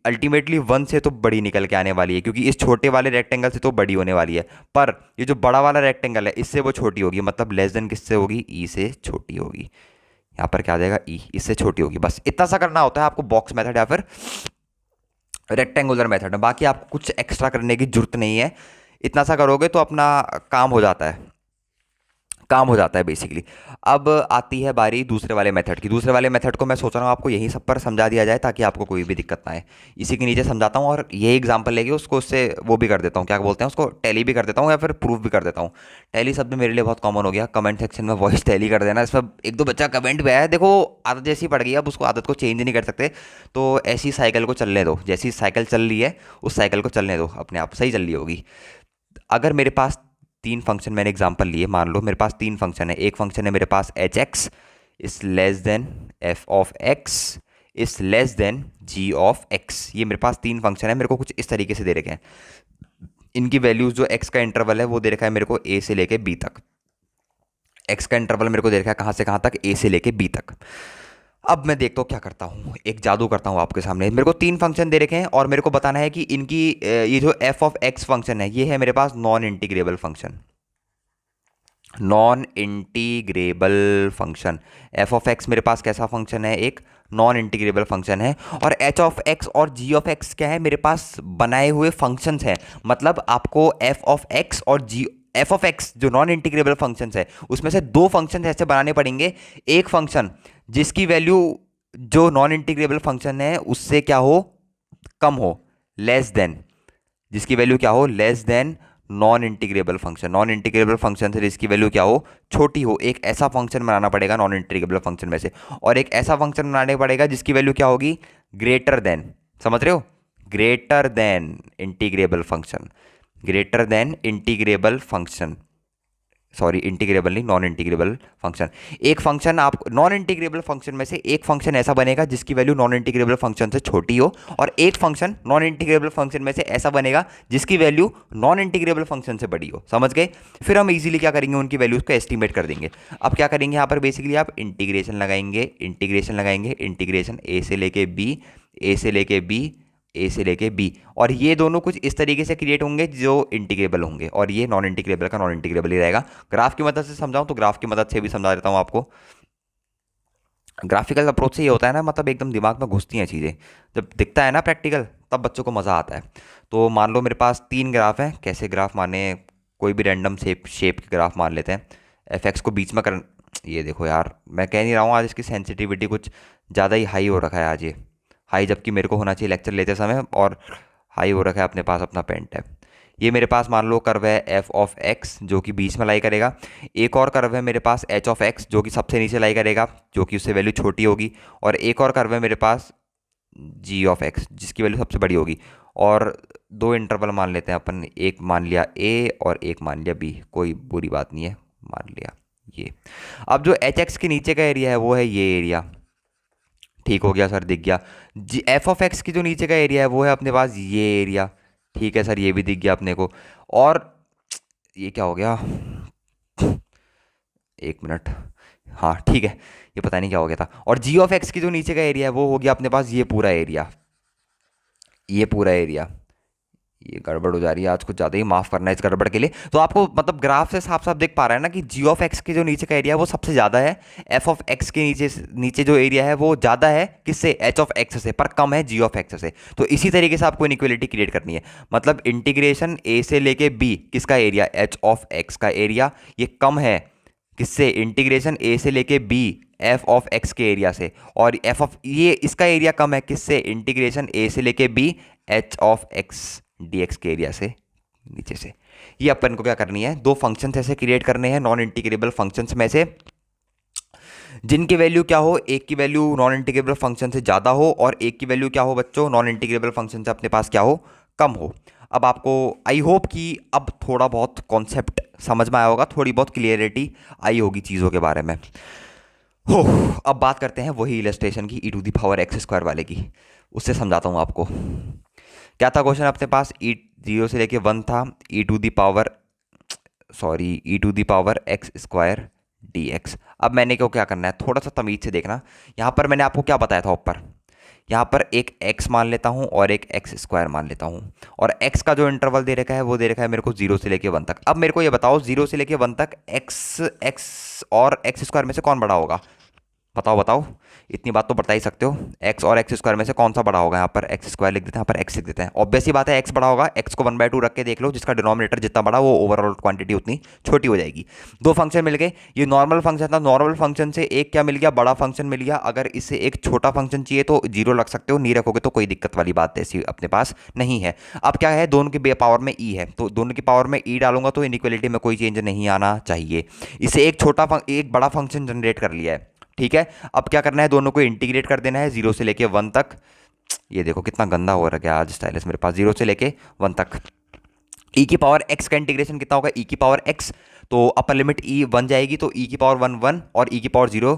अल्टीमेटली 1 से तो बड़ी निकल के आने वाली है, क्योंकि इस छोटे वाले रेक्टेंगल से तो बड़ी होने वाली है। पर ये जो बड़ा वाला रेक्टेंगल है इससे वो छोटी होगी, मतलब लेस देन किससे होगी, ई से छोटी होगी। यहाँ पर क्या आ जाएगा, ई इससे छोटी होगी। बस इतना सा करना होता है आपको, बॉक्स मेथड या फिर रेक्टेंगुलर मेथड में। बाकी आपको कुछ एक्स्ट्रा करने की जरूरत नहीं है, इतना सा करोगे तो अपना काम हो जाता है, काम हो जाता है बेसिकली। अब आती है बारी दूसरे वाले मेथड की। दूसरे वाले मेथड को मैं सोच रहा हूँ आपको यहीं सब पर समझा दिया जाए ताकि आपको कोई भी दिक्कत ना आए। इसी के नीचे समझाता हूँ और ये एग्जांपल लेके उसको उससे वो भी कर देता हूँ, क्या बोलते हैं उसको, टैली भी कर देता हूँ या फिर प्रूफ भी कर देता हूँ। टैली शब्द मेरे लिए बहुत कॉमन हो गया, कमेंट सेक्शन में वॉइस टैली कर देना। इसमें एक दो बच्चा कमेंट भी आया है, देखो आदत जैसी पड़ गई है, अब उसको आदत को चेंज नहीं कर सकते। तो ऐसी साइकिल को चलने दो, जैसी साइकिल चल रही है उस साइकिल को चलने दो, अपने आप सही चल रही होगी। अगर मेरे पास तीन फंक्शन, मैंने एग्जांपल लिए, मान लो मेरे पास तीन फंक्शन है। एक फंक्शन है मेरे पास h x is less than f of x is less than g of x. ये मेरे पास तीन फंक्शन है, मेरे को कुछ इस तरीके से दे रखे हैं। इनकी वैल्यूज जो एक्स का इंटरवल है वो दे रखा है मेरे को ए से लेके बी तक। एक्स का इंटरवल मेरे को दे रखा है कहाँ से कहाँ तक, ए से लेके बी तक। अब मैं देखता हूँ क्या करता हूँ, एक जादू करता हूँ आपके सामने। मेरे को तीन फंक्शन दे रखे हैं और मेरे को बताना है कि इनकी ये जो एफ ऑफ एक्स फंक्शन है ये है मेरे पास non integrable function. Non integrable function f of x मेरे पास कैसा फंक्शन है, एक नॉन इंटीग्रेबल फंक्शन है। और एच ऑफ एक्स और जी ऑफ एक्स क्या है, मेरे पास बनाए हुए फंक्शंस हैं। मतलब आपको एफ ऑफ एक्स और जी, एफ ऑफ एक्स जो नॉन इंटीग्रेबल फंक्शंस है उसमें से दो फंक्शन ऐसे बनाने पड़ेंगे। एक फंक्शन जिसकी वैल्यू जो नॉन इंटीग्रेबल फंक्शन है उससे क्या हो, कम हो, लेस देन, जिसकी वैल्यू क्या हो, less than non integrable function. Non integrable function से जिसकी वैल्यू क्या हो, छोटी हो। एक ऐसा फंक्शन बनाना पड़ेगा नॉन इंटीग्रेबल फंक्शन में से, और एक ऐसा फंक्शन बनाने पड़ेगा जिसकी वैल्यू क्या होगी, ग्रेटर देन, समझ रहे हो, greater than integrable function, greater than integrable function, sorry integrable नहीं, नॉन इंटीग्रेबल फंक्शन। एक फंक्शन आप नॉन इंटीग्रेबल फंक्शन में से एक फंक्शन ऐसा बनेगा जिसकी वैल्यू नॉन इंटीग्रेबल फंक्शन से छोटी हो, और एक फंक्शन नॉन इंटीग्रेबल फंक्शन में से ऐसा बनेगा जिसकी वैल्यू नॉन इंटीग्रेबल फंक्शन से बड़ी हो। समझ गए? फिर हम इजीली क्या करेंगे, उनकी वैल्यूज को एस्टिमेट कर देंगे। अब क्या करेंगे यहाँ पर, बेसिकली आप इंटीग्रेशन लगाएंगे, इंटीग्रेशन लगाएंगे, इंटीग्रेशन ए से लेके बी, ए से लेके बी, ए से लेके बी, और ये दोनों कुछ इस तरीके से क्रिएट होंगे जो इंटीग्रेबल होंगे, और ये नॉन इंटीग्रेबल का नॉन इंटीग्रेबल ही रहेगा। ग्राफ की मदद से समझाऊं तो ग्राफ की मदद से भी समझा देता हूं आपको। ग्राफिकल अप्रोच से ये होता है ना, मतलब एकदम दिमाग में घुसती हैं चीज़ें, जब दिखता है ना प्रैक्टिकल तब बच्चों को मज़ा आता है। तो मान लो मेरे पास तीन ग्राफ हैं, कैसे ग्राफ माने, कोई भी रैंडम शेप शेप के ग्राफ मान लेते हैं। एफ एक्स को बीच में कर, ये देखो यार मैं कह नहीं रहा हूँ आज इसकी सेंसिटिविटी कुछ ज़्यादा ही हाई हो रखा है आज ये, हाई जबकि मेरे को होना चाहिए लेक्चर लेते समय, और हाई हो रखा है अपने पास अपना पेन टैब। ये मेरे पास मान लो कर्व है एफ ऑफ एक्स जो कि बीच में लाई करेगा। एक और कर्व है मेरे पास एच ऑफ एक्स जो कि सबसे नीचे लाई करेगा, जो कि उससे वैल्यू छोटी होगी। और एक और कर्व है मेरे पास जी ऑफ एक्स जिसकी वैल्यू सबसे बड़ी होगी। और दो इंटरवल मान लेते हैं अपन, एक मान लिया ए और एक मान लिया बी, कोई बुरी बात नहीं है, मान लिया ये। अब जो एच एक्स के नीचे का एरिया है वो है ये एरिया, ठीक हो गया सर, दिख गया। जी एफ ऑफ एक्स की जो नीचे का एरिया है वो है अपने पास ये एरिया, ठीक है सर, ये भी दिख गया अपने को। और ये क्या हो गया, एक मिनट, हाँ ठीक है, ये पता नहीं क्या हो गया था। और जी ऑफ एक्स की जो नीचे का एरिया है वो हो गया अपने पास ये पूरा एरिया, ये पूरा एरिया। ये गड़बड़ हो जा रही है आज, कुछ ज़्यादा ही माफ़ करना है इस गड़बड़ के लिए। तो आपको मतलब ग्राफ से साफ साफ दिख पा रहा है ना कि जी ऑफ एक्स के जो नीचे का एरिया है वो सबसे ज़्यादा है, एफ ऑफ एक्स के नीचे नीचे जो एरिया है वो ज़्यादा है किससे, एच ऑफ एक्स से, पर कम है जी ऑफ एक्स से। तो इसी तरीके से आपको इनइक्वलिटी क्रिएट करनी है। मतलब इंटीग्रेशन ए से लेके बी किसका एरिया, एच ऑफ एक्स का एरिया, ये कम है किससे, इंटीग्रेशन ए से लेके बी एफ ऑफ एक्स के एरिया से। और एफ ऑफ ये इसका एरिया कम है किससे, इंटीग्रेशन ए से लेके b h of x d x के एरिया से, नीचे से। ये अपन को क्या करनी है, दो फंक्शंस ऐसे क्रिएट करने हैं नॉन इंटीग्रेबल फंक्शंस में से, जिनकी वैल्यू क्या हो, एक की वैल्यू नॉन इंटीग्रेबल फंक्शन से ज़्यादा हो और एक की वैल्यू क्या हो बच्चों, नॉन इंटीग्रेबल फंक्शन से अपने पास क्या हो, कम हो। अब आपको आई होप कि अब थोड़ा बहुत कॉन्सेप्ट समझ में आया होगा, थोड़ी बहुत क्लियरिटी आई होगी चीज़ों के बारे में। हो, अब बात करते हैं वही इलस्ट्रेशन की, e to the power x square वाले की, उससे समझाता हूँ आपको। क्या था क्वेश्चन अपने पास, ई जीरो से लेके वन था, e to the power, sorry e to the power x square d x. अब मैंने क्यों क्या करना है, थोड़ा सा तमीज से देखना। यहाँ पर मैंने आपको क्या बताया था ऊपर, यहाँ पर एक x मान लेता हूँ और एक एक्स स्क्वायर मान लेता हूँ, और x का जो इंटरवल दे रखा है वो दे रखा है मेरे को जीरो से लेके वन तक। अब मेरे को ये बताओ जीरो से लेके वन तक x और एक्स स्क्वायर में से कौन बड़ा होगा, बताओ बताओ, इतनी बात तो बता ही सकते हो। एक्स और एक्स स्क्वायर में से कौन सा बड़ा होगा? यहाँ पर एक्स स्क्वायर लिख देते हैं, यहाँ पर एक्स लिख देते हैं। ऑब्वियस ही बात है एक्स बड़ा होगा। एक्स को 1/2 रख के देख लो, जिसका डिनोमिनेटर जितना बड़ा वो ओवरऑल क्वांटिटी उतनी छोटी हो जाएगी। दो फंक्शन मिल गए, ये नॉर्मल फंक्शन था, नॉर्मल फंक्शन से एक क्या मिल गया? बड़ा फंक्शन मिल गया। अगर इससे एक छोटा फंक्शन चाहिए तो जीरो रख सकते हो, नहीं रखोगे तो कोई दिक्कत वाली बात ऐसी अपने पास नहीं है। अब क्या है, दोनों की पावर में ई है, तो दोनों की पावर में ई डालूंगा तो इनइक्वालिटी में कोई चेंज नहीं आना चाहिए। इसे एक बड़ा फंक्शन जनरेट कर लिया है, ठीक है। अब क्या करना है, दोनों को इंटीग्रेट कर देना है 0 से लेके 1 तक। ये देखो कितना गंदा हो रहा है आज स्टाइलिश मेरे पास, 0 से लेके 1 तक। ई की पावर एक्स का इंटीग्रेशन कितना होगा? ई की पावर एक्स, तो अपर लिमिट ई 1 जाएगी, तो ई की पावर 1 1 और ई की पावर 0,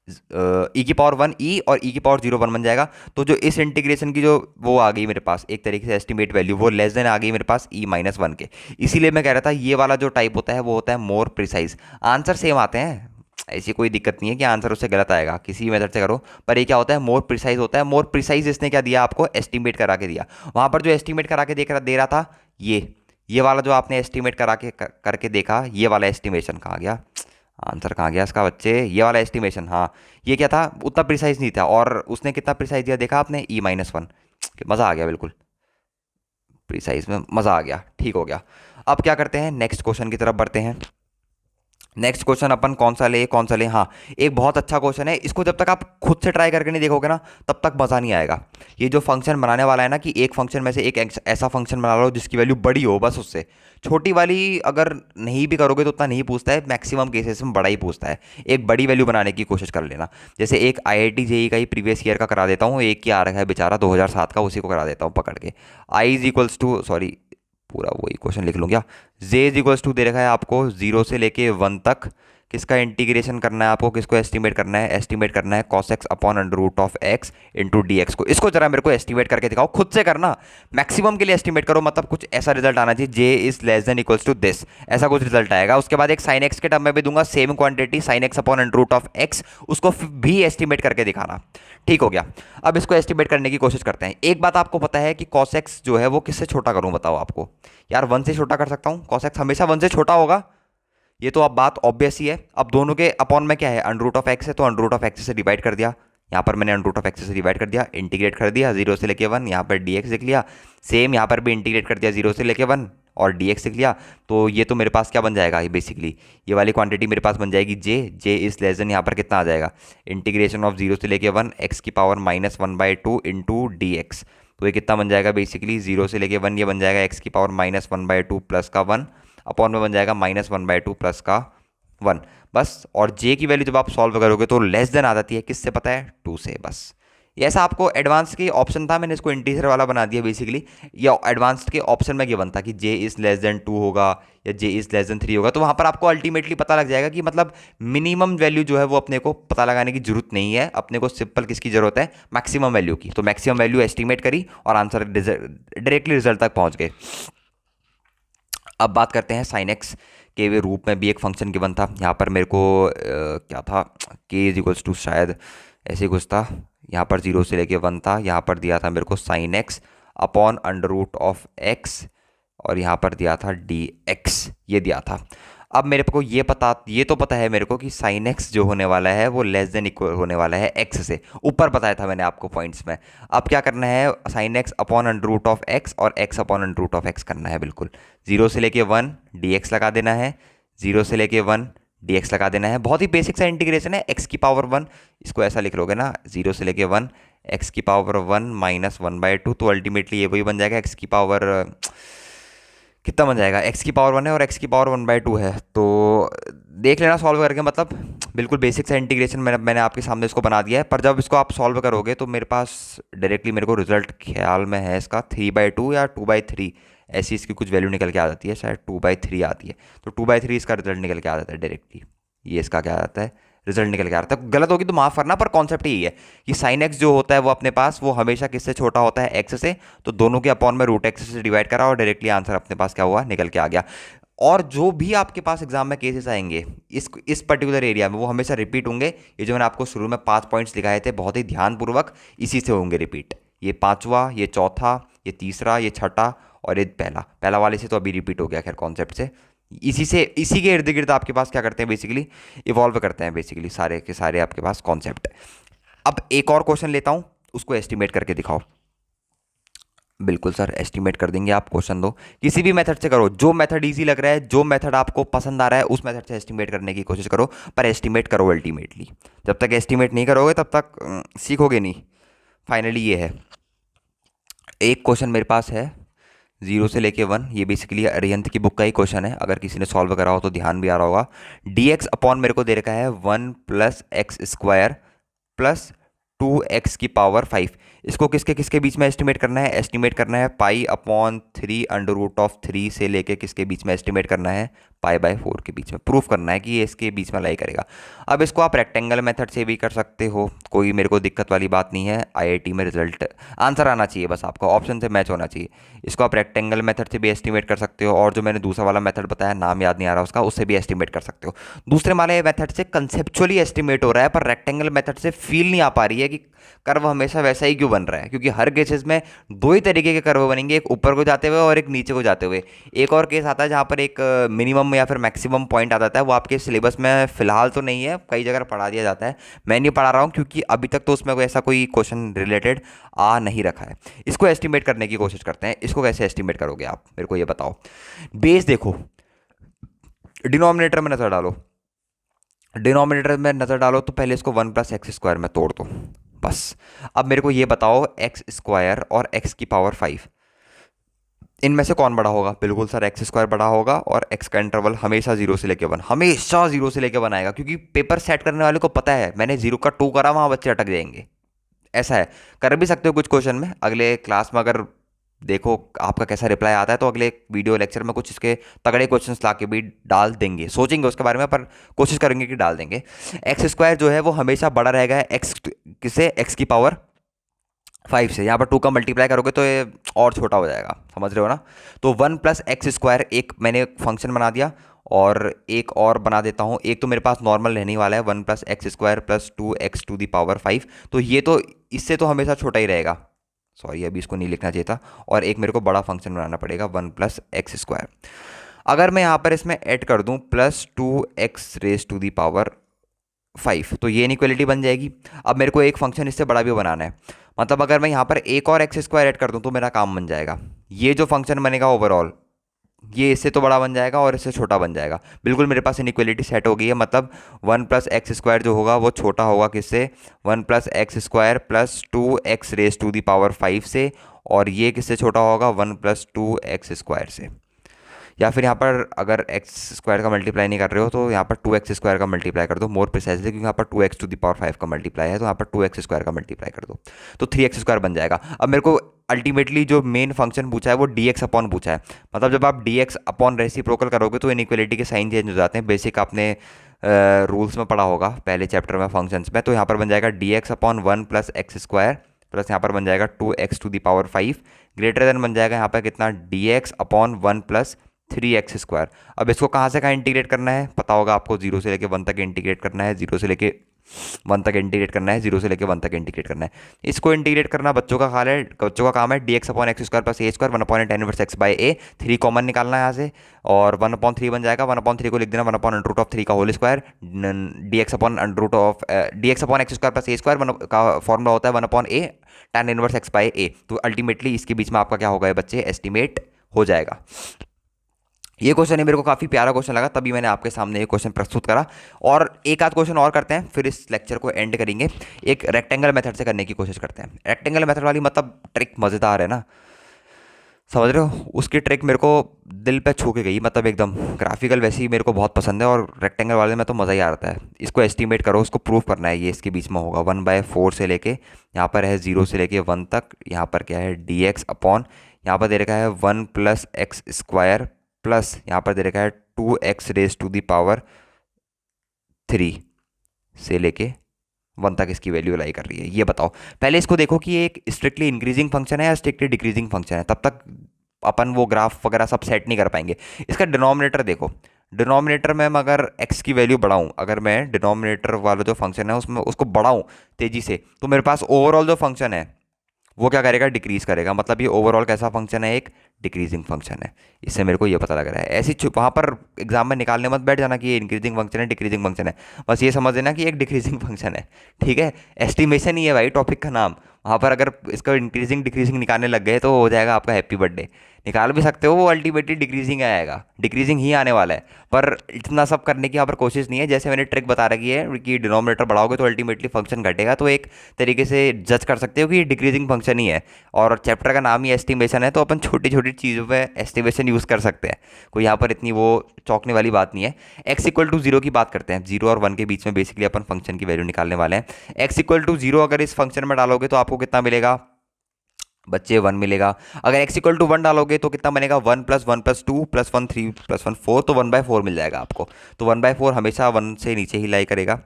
ई की पावर 1 ई और ई की पावर 0 1 बन जाएगा। तो जो इस इंटीग्रेशन की जो वो आ गई मेरे पास एक तरीके से एस्टिमेट वैल्यू, वो लेस देन आ गई मेरे पास ई -1 के। इसीलिए मैं कह रहा था ये वाला जो टाइप होता है वो होता है मोर प्रिसाइज। आंसर सेम आते हैं, ऐसी कोई दिक्कत नहीं है कि आंसर उससे गलत आएगा, किसी भी मेथड से करो, पर ये क्या होता है? मोर प्रिसाइज होता है। मोर प्रिसाइज इसने क्या दिया आपको? एस्टिमेट करा के दिया। वहां पर जो एस्टिमेट करा के दे रहा था, ये वाला जो आपने एस्टिमेट करके देखा, ये वाला एस्टिमेशन कहाँ गया? आंसर कहाँ गया इसका बच्चे? ये वाला एस्टिमेशन, हाँ, ये क्या था? उतना प्रिसाइज नहीं था। और उसने कितना प्रिसाइज दिया देखा आपने? ई -1। मज़ा आ गया, बिल्कुल प्रिसाइज में मज़ा आ गया, ठीक हो गया। अब क्या करते हैं, नेक्स्ट क्वेश्चन की तरफ बढ़ते हैं। नेक्स्ट क्वेश्चन अपन कौन सा ले? हाँ, एक बहुत अच्छा क्वेश्चन है, इसको जब तक आप खुद से ट्राई करके नहीं देखोगे ना तब तक मज़ा नहीं आएगा। ये जो फंक्शन बनाने वाला है ना, कि एक फंक्शन में से एक ऐसा फंक्शन बना लो जिसकी वैल्यू बड़ी हो, बस उससे छोटी वाली अगर नहीं भी करोगे तो उतना नहीं पूछता है, मैक्सिमम केसेस में बड़ा ही पूछता है। एक बड़ी वैल्यू बनाने की कोशिश कर लेना। जैसे एक IIT JEE का ही प्रीवियस ईयर का करा देता हूँ, एक की आ रखा है बेचारा 2007 का, उसी को करा देता हूँ पकड़ के। I is equals to, sorry पूरा वही क्वेश्चन लिख लूँ क्या? जे इज इक्वल्स टू दे रखा है आपको 0 से लेके 1 तक। किसका इंटीग्रेशन करना है आपको? किसको एस्टिमेट करना है? एस्टिमेट करना है cos x upon under root of x इंटू डी एक्स को। इसको जरा मेरे को एस्टिमेट करके दिखाओ, खुद से करना, मैक्सिमम के लिए एस्टिमेट करो, मतलब कुछ ऐसा रिजल्ट आना चाहिए j is less than equals to this, ऐसा कुछ रिजल्ट आएगा। उसके बाद एक साइन एक्स के टर्म में भी दूंगा same quantity sine x upon under root of x, उसको भी एस्टिमेट करके दिखाना, ठीक हो गया। अब इसको एस्टिमेट करने की कोशिश करते हैं। एक बात आपको पता है कि cos x जो है वो किससे छोटा करूं? बताओ आपको यार, 1 से छोटा कर सकता हूं। cos x हमेशा 1 से छोटा होगा, ये तो अब बात ऑब्वियस ही है। अब दोनों के अपॉन में क्या है? अंडर रूट ऑफ एक्स है, तो अंडर रूट ऑफ एक्स से डिवाइड कर दिया। यहाँ पर मैंने अंडर रूट ऑफ एक्स से डिवाइड कर दिया, इंटीग्रेट कर दिया 0 से लेके 1, यहाँ पर डी एक्स लिख लिया। सेम यहाँ पर भी इंटीग्रेट कर दिया 0 से लेके 1 और डी एक्स लिख लिया। तो ये तो मेरे पास क्या बन जाएगा? ये बेसिकली ये वाली क्वांटिटी मेरे पास बन जाएगी जे इज लेस देन, यहाँ पर कितना आ जाएगा? इंटीग्रेशन ऑफ 0 से लेके 1 एक्स की पावर -1/2 इंटू डी एक्स। तो ये कितना बन जाएगा? बेसिकली 0 से लेके 1 ये बन जाएगा एक्स की पावर -1/2 प्लस का 1 अपॉन में बन जाएगा -1/2 प्लस का 1, बस। और जे की वैल्यू जब आप सॉल्व करोगे तो लेस देन आ जाती है, किससे पता है? 2 से, बस। ये ऐसा आपको एडवांस के ऑप्शन था, मैंने इसको इंटीजर वाला बना दिया बेसिकली। या एडवांस्ड के ऑप्शन में गिवन था कि जे इज लेस देन 2 होगा या जे इज लेस देन 3 होगा, तो वहाँ पर आपको अल्टीमेटली पता लग जाएगा कि मतलब मिनिमम वैल्यू जो है वो अपने को पता लगाने की जरूरत नहीं है, अपने को सिंपल किसकी जरूरत है? मैक्सिमम वैल्यू की। तो मैक्सिमम वैल्यू एस्टिमेट करी और आंसर डायरेक्टली रिजल्ट तक पहुँच गए। अब बात करते हैं साइन एक्स के रूप में भी एक फंक्शन गिवन था। यहाँ पर मेरे को क्या था? के इज इक्वल्स टू, शायद ऐसे कुछ था। यहाँ पर 0 से लेके 1 था, यहाँ पर दिया था मेरे को sine x upon under root of x और यहाँ पर दिया था डी एक्स, ये दिया था। अब मेरे को ये तो पता है मेरे को कि साइन एक्स जो होने वाला है वो लेस देन इक्वल होने वाला है एक्स से, ऊपर बताया था मैंने आपको पॉइंट्स में। अब क्या करना है? Sine x upon under root of x और x upon under root of x करना है, बिल्कुल। 0 से लेके 1 डी एक्स लगा देना है, 0 से लेके 1 डी एक्स लगा देना है। बहुत ही बेसिक सा इंटीग्रेशन है, एक्स की पावर 1, इसको ऐसा लिख लोगे ना, 0 से लेके 1 एक्स की पावर 1 -1/2, तो अल्टीमेटली ये वही बन जाएगा। एक्स की पावर कितना बन जाएगा? एक्स की पावर 1 है और एक्स की पावर 1/2 है, तो देख लेना सॉल्व करके। मतलब बिल्कुल बेसिक सा इंटीग्रेशन मैंने आपके सामने इसको बना दिया है। पर जब इसको आप सॉल्व करोगे तो मेरे पास डायरेक्टली मेरे को रिजल्ट ख्याल में है इसका 3/2 या 2/3, ऐसी इसकी कुछ वैल्यू निकल के आ जाती है, शायद 2/3 आती है। तो 2/3 इसका रिजल्ट निकल के आ जाता है डायरेक्टली, ये इसका क्या आता है? रिजल्ट निकल के आ रहा था। गलत होगी तो माफ़ करना, पर कॉन्सेप्ट यही है कि साइन एक्स जो होता है वो अपने पास वो हमेशा किससे छोटा होता है? एक्स से। तो दोनों के अपॉन में रूट एक्स से डिवाइड करा और डायरेक्टली आंसर अपने पास क्या हुआ? निकल के आ गया। और जो भी आपके पास एग्जाम में केसेस आएंगे इस पर्टिकुलर एरिया में, वो हमेशा रिपीट होंगे। ये जो मैंने आपको शुरू में 5 पॉइंट्स दिखाए थे, बहुत ही ध्यानपूर्वक इसी से होंगे रिपीट। ये 5वां, ये चौथा, ये तीसरा, ये छठा और ये पहला वाले से तो अभी रिपीट हो गया खैर कॉन्सेप्ट से। इसी के इर्द गिर्द आपके पास क्या करते हैं बेसिकली, इवॉल्व करते हैं बेसिकली सारे के सारे आपके पास कॉन्सेप्ट। अब एक और क्वेश्चन लेता हूँ, उसको एस्टिमेट करके दिखाओ। बिल्कुल सर, एस्टिमेट कर देंगे आप, क्वेश्चन दो, किसी भी मेथड से करो, जो मेथड इजी लग रहा है, जो मेथड आपको पसंद आ रहा है उस मेथड से एस्टिमेट करने की कोशिश करो, पर एस्टिमेट करो अल्टीमेटली। जब तक एस्टिमेट नहीं करोगे तब तक सीखोगे नहीं। फाइनली ये है, एक क्वेश्चन मेरे पास है 0 से लेके 1, ये बेसिकली अरिहंत की बुक का ही क्वेश्चन है, अगर किसी ने सॉल्व करा हो तो ध्यान भी आ रहा होगा। dx अपॉन मेरे को दे रखा है 1 + x² प्लस 2x⁵। इसको किसके किसके बीच में एस्टिमेट करना है? एस्टिमेट करना है π/3 से लेके किसके बीच में एस्टिमेट करना है? π/4 के बीच में। प्रूफ करना है कि ये इसके बीच में लाई करेगा। अब इसको आप रेक्टेंगल मेथड से भी कर सकते हो, कोई मेरे को दिक्कत वाली बात नहीं है। आईआईटी में रिजल्ट आंसर आना चाहिए, बस आपका ऑप्शन से मैच होना चाहिए। इसको आप रेक्टेंगल मेथड से भी एस्टिमेट कर सकते हो, और जो मैंने दूसरा वाला मेथड बताया, नाम याद नहीं आ रहा उसका, उससे भी एस्टिमेट कर सकते हो। दूसरे वाले मेथड से कंसेप्चुअली एस्टिमेट हो रहा है, पर रेक्टेंगल मेथड से फील नहीं आ पा रही है कि कर्व हमेशा वैसा ही क्यों बन रहा है, क्योंकि हर केसेस में दो ही तरीके के कर्व बनेंगे, एक ऊपर को जाते हुए और एक नीचे को जाते हुए। एक और केस आता है जहाँ पर एक मिनिमम या फिर मैक्सिमम पॉइंट आ जाता है, वो आपके सिलेबस में फिलहाल तो नहीं है, कई जगह पढ़ा दिया जाता है। मैं नहीं पढ़ा रहा हूँ क्योंकि अभी तक तो उसमें कोई ऐसा कोई क्वेश्चन रिलेटेड आ नहीं रखा है। इसको एस्टिमेट करने की कोशिश करते हैं। इसको कैसे एस्टिमेट करोगे आप, मेरे को ये बताओ। बेस देखो, डिनोमिनेटर में नजर डालो, डिनोमिनेटर में नजर डालो तो पहले इसको 1 + x² में तोड़ दो, बस। अब मेरे को ये बताओ, x² और x⁵ इनमें से कौन बड़ा होगा? बिल्कुल सर, x² बड़ा होगा, और x का इंटरवल हमेशा 0 से लेके 1, हमेशा 0 से लेके 1 आएगा, क्योंकि पेपर सेट करने वाले को पता है मैंने 0 का 2 करा, वहां बच्चे अटक जाएंगे। ऐसा है, कर भी सकते हो कुछ क्वेश्चन में, अगले क्लास में अगर देखो आपका कैसा रिप्लाई आता है तो अगले वीडियो लेक्चर में कुछ इसके तगड़े क्वेश्चंस ला के भी डाल देंगे, सोचेंगे उसके बारे में, पर कोशिश करेंगे कि डाल देंगे। x² जो है वो हमेशा बड़ा रहेगा x किसे, x⁵ से। यहाँ पर 2 का मल्टीप्लाई करोगे तो ये और छोटा हो जाएगा, समझ रहे हो ना? तो 1 + x² एक मैंने फंक्शन बना दिया, और एक और बना देता हूँ। एक तो मेरे पास नॉर्मल रहने वाला है 1 + x² प्लस 2x⁵, तो ये तो इससे तो हमेशा छोटा ही रहेगा, सॉरी अभी इसको नहीं लिखना चाहिए था। और एक मेरे को बड़ा फंक्शन बनाना पड़ेगा 1 + x²। अगर मैं यहाँ पर इसमें ऐड कर दूँ +2x⁵, तो ये इनइक्वालिटी बन जाएगी। अब मेरे को एक फंक्शन इससे बड़ा भी बनाना है, मतलब अगर मैं यहाँ पर एक और x² ऐड कर दूँ तो मेरा काम बन जाएगा। ये जो फंक्शन बनेगा ओवरऑल, ये इससे तो बड़ा बन जाएगा और इससे छोटा बन जाएगा। बिल्कुल मेरे पास इनइक्वालिटी सेट हो गई है, मतलब 1 + x² जो होगा वो छोटा होगा किससे? 1 + x² प्लस 2x⁵ से, और ये किससे छोटा होगा? 1 + 2x² से। या फिर यहाँ पर अगर x² का मल्टीप्लाई नहीं कर रहे हो तो यहाँ पर 2x² का मल्टीप्लाई कर दो, मोर प्रिसाइजली, क्योंकि यहाँ पर 2x⁵ का मल्टीप्लाई है, तो यहाँ पर 2x² का मल्टीप्लाई कर दो, तो 3x² बन जाएगा। अब मेरे को अल्टीमेटली जो मेन फंक्शन पूछा है वो dx अपॉन पूछा है, मतलब जब आप dx अपॉन रेसिप्रोकल करोगे तो इनइक्वालिटी के साइन चेंज हो जाते हैं। बेसिक आपने रूल्स में पढ़ा होगा पहले चैप्टर में फंक्शंस में। तो यहाँ पर बन जाएगा dx अपॉन 1 + x² प्लस यहाँ पर बन जाएगा 2x⁵, ग्रेटर देन बन जाएगा यहाँ पर कितना? dx upon 1 + 3x²। अब इसको कहाँ से कहाँ इंटीग्रेट करना है पता होगा आपको, 0 से लेके 1 तक इंटीग्रेट करना है, 0 से लेके 1 तक इंटीग्रेट करना है, 0 से लेके 1 तक इंटीग्रेट करना है। इसको इंटीग्रेट करना बच्चों का खाल है, बच्चों का काम है। dx upon x² plus a² 1/tan−1x/a, 3 common निकालना है यहाँ से, और 1/3 बन जाएगा। 1/3 को लिख देना 1/√3 का whole square. dx upon x² plus a² का फॉर्मूला होता है 1/a tan−1x/a। तो अल्टीमेटली इसके बीच में आपका क्या होगा बच्चे? एस्टिमेट हो जाएगा। ये क्वेश्चन है, मेरे को काफ़ी प्यारा क्वेश्चन लगा, तभी मैंने आपके सामने ये क्वेश्चन प्रस्तुत करा। और एक आध क्वेश्चन और करते हैं, फिर इस लेक्चर को एंड करेंगे। एक रेक्टेंगल मेथड से करने की कोशिश करते हैं। रेक्टेंगल मेथड वाली मतलब ट्रिक मज़ेदार है ना, समझ रहे हो? उसकी ट्रिक मेरे को दिल पे छू के गई, मतलब एकदम ग्राफिकल वैसे ही मेरे को बहुत पसंद है, और रेक्टेंगल वाले में तो मज़ा ही आता है। इसको एस्टिमेट करो, उसको प्रूव करना है, ये इसके बीच में होगा 1/4 से लेके यहाँ पर है 0 से लेके 1 तक। यहाँ पर क्या है? dx अपॉन यहाँ पर दे रखा है 1 + x² प्लस यहाँ पर दे रखा है 2x⁵ से लेके 1 तक इसकी वैल्यू लाई कर रही है। ये बताओ पहले, इसको देखो कि ये एक स्ट्रिक्टली इंक्रीजिंग फंक्शन है या स्ट्रिक्टली डिक्रीजिंग फंक्शन है, तब तक अपन वो ग्राफ वगैरह सब सेट नहीं कर पाएंगे। इसका डिनोमिनेटर देखो, डिनोमिनेटर में मैं अगर x की वैल्यू बढ़ाऊँ, अगर मैं डिनोमिनेटर वाला जो फंक्शन है उसमें उसको बढ़ाऊँ तेज़ी से, तो मेरे पास ओवरऑल जो फंक्शन है वो क्या करेगा, डिक्रीज करेगा। मतलब ये ओवरऑल कैसा फंक्शन है, एक डिक्रीजिंग फंक्शन है। इससे मेरे को ये पता लग रहा है। ऐसी वहाँ पर एग्जाम में निकालने मत बैठ जाना कि ये इंक्रीजिंग फंक्शन है, डिक्रीजिंग फंक्शन है। बस ये समझ लेना कि एक डिक्रीजिंग फंक्शन है, ठीक है। एस्टिमेशन ही है भाई टॉपिक का नाम। वहाँ पर अगर इसका इंक्रीजिंग डिक्रीजिंग निकालने लग गए तो हो जाएगा आपका हैप्पी बर्थडे। निकाल भी सकते हो, वो अल्टीमेटली डिक्रीजिंग आएगा, डिक्रीजिंग ही आने वाला है। पर इतना सब करने की यहाँ पर कोशिश नहीं है। जैसे मैंने ट्रिक बता रखी है कि डिनोमिनेटर बढ़ाओगे तो अल्टीमेटली फंक्शन घटेगा, तो एक तरीके से जज कर सकते हो कि ये डिक्रीजिंग फंक्शन ही है। और चैप्टर का नाम ही एस्टिमेशन है, तो अपन छोटी छोटी चीज़ों पे एस्टिमेशन यूज़ कर सकते हैं। कोई यहाँ पर इतनी वो चौंकने वाली बात नहीं है। एक्स इक्वल टू जीरो की बात करते हैं। जीरो और वन के बीच में बेसिकली अपन फंक्शन की वैल्यू निकालने वाले हैं। एक्स इक्वल टू जीरो अगर इस फंक्शन में डालोगे तो आपको कितना मिलेगा बच्चे, वन मिलेगा। अगर एक्स इक्वल टू वन डालोगे तो कितना बनेगा, one plus two plus one three plus one four, तो वन बाय फोर मिल जाएगा आपको। तो वन बाय फोर हमेशा वन से नीचे ही लाई करेगा।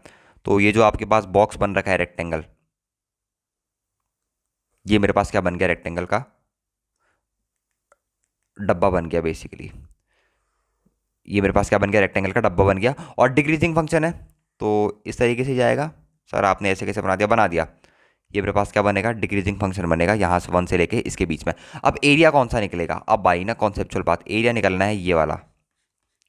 तो ये जो आपके पास बॉक्स बन रखा है रेक्टेंगल, ये मेरे पास क्या बन गया, रेक्टेंगल का डब्बा बन गया बेसिकली। ये मेरे पास क्या बन गया, रेक्टेंगल का डब्बा बन गया। और डिक्रीजिंग फंक्शन है तो इस तरीके से जाएगा। सर आपने ऐसे कैसे बना दिया, बना दिया। ये मेरे पास क्या बनेगा, डिक्रीजिंग फंक्शन बनेगा यहाँ से वन से लेके इसके बीच में। अब एरिया कौन सा निकलेगा, अब भाई ना कॉन्सेप्चुअल बात, एरिया निकलना है ये वाला,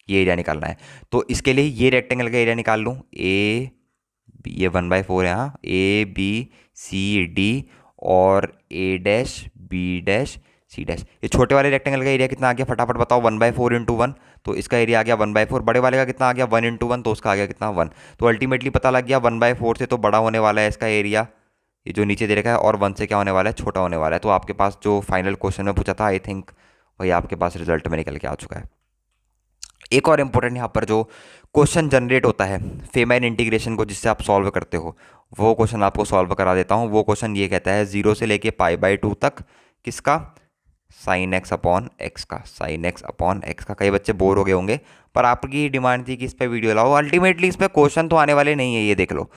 ये एरिया निकालना है। तो इसके लिए ये रेक्टेंगल का एरिया निकाल लूँ, ये वन बाय फोर है, हाँ, ए बी सी डी और a dash b dash c dash. ये छोटे वाले रेक्टेंगल का एरिया कितना आ गया, फटाफट बताओ, one by four into one. तो इसका एरिया आ गया वन बाय फोर। बड़े वाले का कितना आ गया, वन इंटू वन, तो उसका आ गया कितना, वन। तो अल्टीमेटली पता लग गया वन बाय फोर से तो बड़ा होने वाला है इसका एरिया, ये जो नीचे दे रखा है, और वन से क्या होने वाला है, छोटा होने वाला है। तो आपके पास जो फाइनल क्वेश्चन में पूछा था, आई थिंक वही आपके पास रिजल्ट में निकल के आ चुका है। एक और इम्पोर्टेंट यहाँ पर जो क्वेश्चन जनरेट होता है फेमाइन इंटीग्रेशन को जिससे आप सॉल्व करते हो, वो क्वेश्चन आपको सॉल्व करा देता हूँ। वो क्वेश्चन ये कहता है जीरो से लेके पाई बाई टू तक किसका, साइन एक्स अपॉन एक्स का, साइन एक्स अपॉन एक्स का। कई बच्चे बोर हो गए होंगे, पर आपकी डिमांड थी कि इस पर वीडियो लाओ। अल्टीमेटली इस पर क्वेश्चन तो आने वाले नहीं है, ये देख लो।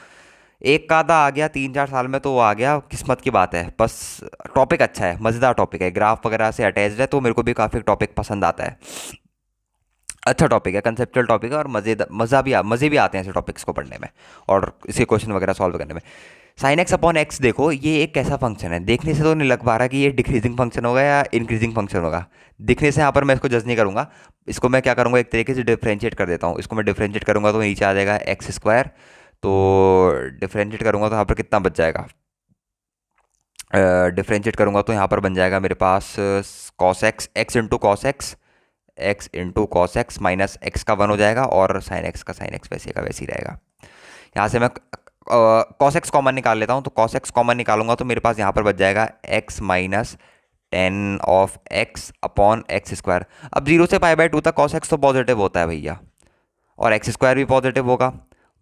एक का आधा आ गया 3-4 साल में तो वो आ गया, किस्मत की बात है। बस टॉपिक अच्छा है, मज़ेदार टॉपिक है, ग्राफ वगैरह से अटैच्ड है, तो मेरे को भी काफ़ी टॉपिक पसंद आता है। अच्छा टॉपिक है, कंसेप्चुअल टॉपिक है, और मज़े भी आते हैं ऐसे टॉपिक्स को पढ़ने में और इसे क्वेश्चन वगैरह सॉल्व करने में। साइन एक्स अपॉन एक्स देखो, ये एक कैसा फंक्शन है, देखने से तो नहीं लग पा रहा कि ये डिक्रीजिंग फंक्शन होगा या इंक्रीजिंग फंक्शन होगा। दिखने से यहाँ पर मैं इसको जज नहीं करूँगा। इसको मैं क्या करूँगा, एक तरीके से डिफ्रेंशिएट कर देता हूँ। इसको मैं डिफ्रेंशिएट करूँगा तो नीचे आ जाएगा एक्स स्क्वायर। तो डिफ्रेंशिएट करूँगा तो यहाँ पर कितना बच जाएगा, डिफ्रेंशिएट करूँगा तो यहाँ पर बन जाएगा मेरे पास cos x, x into cos x, x into cos x minus x का वन हो जाएगा, और साइन एक्स का साइन एक्स वैसे का वैसे ही रहेगा। यहाँ से मैं कॉस एक्स कॉमन निकाल लेता हूँ। तो कॉस एक्स कॉमन निकालूंगा तो मेरे पास यहाँ पर बच जाएगा x minus ten of x upon x square. अब जीरो से पाई बाई टू तक कॉस एक्स तो पॉजिटिव होता है भैया, और एक्स स्क्वायर भी पॉजिटिव होगा।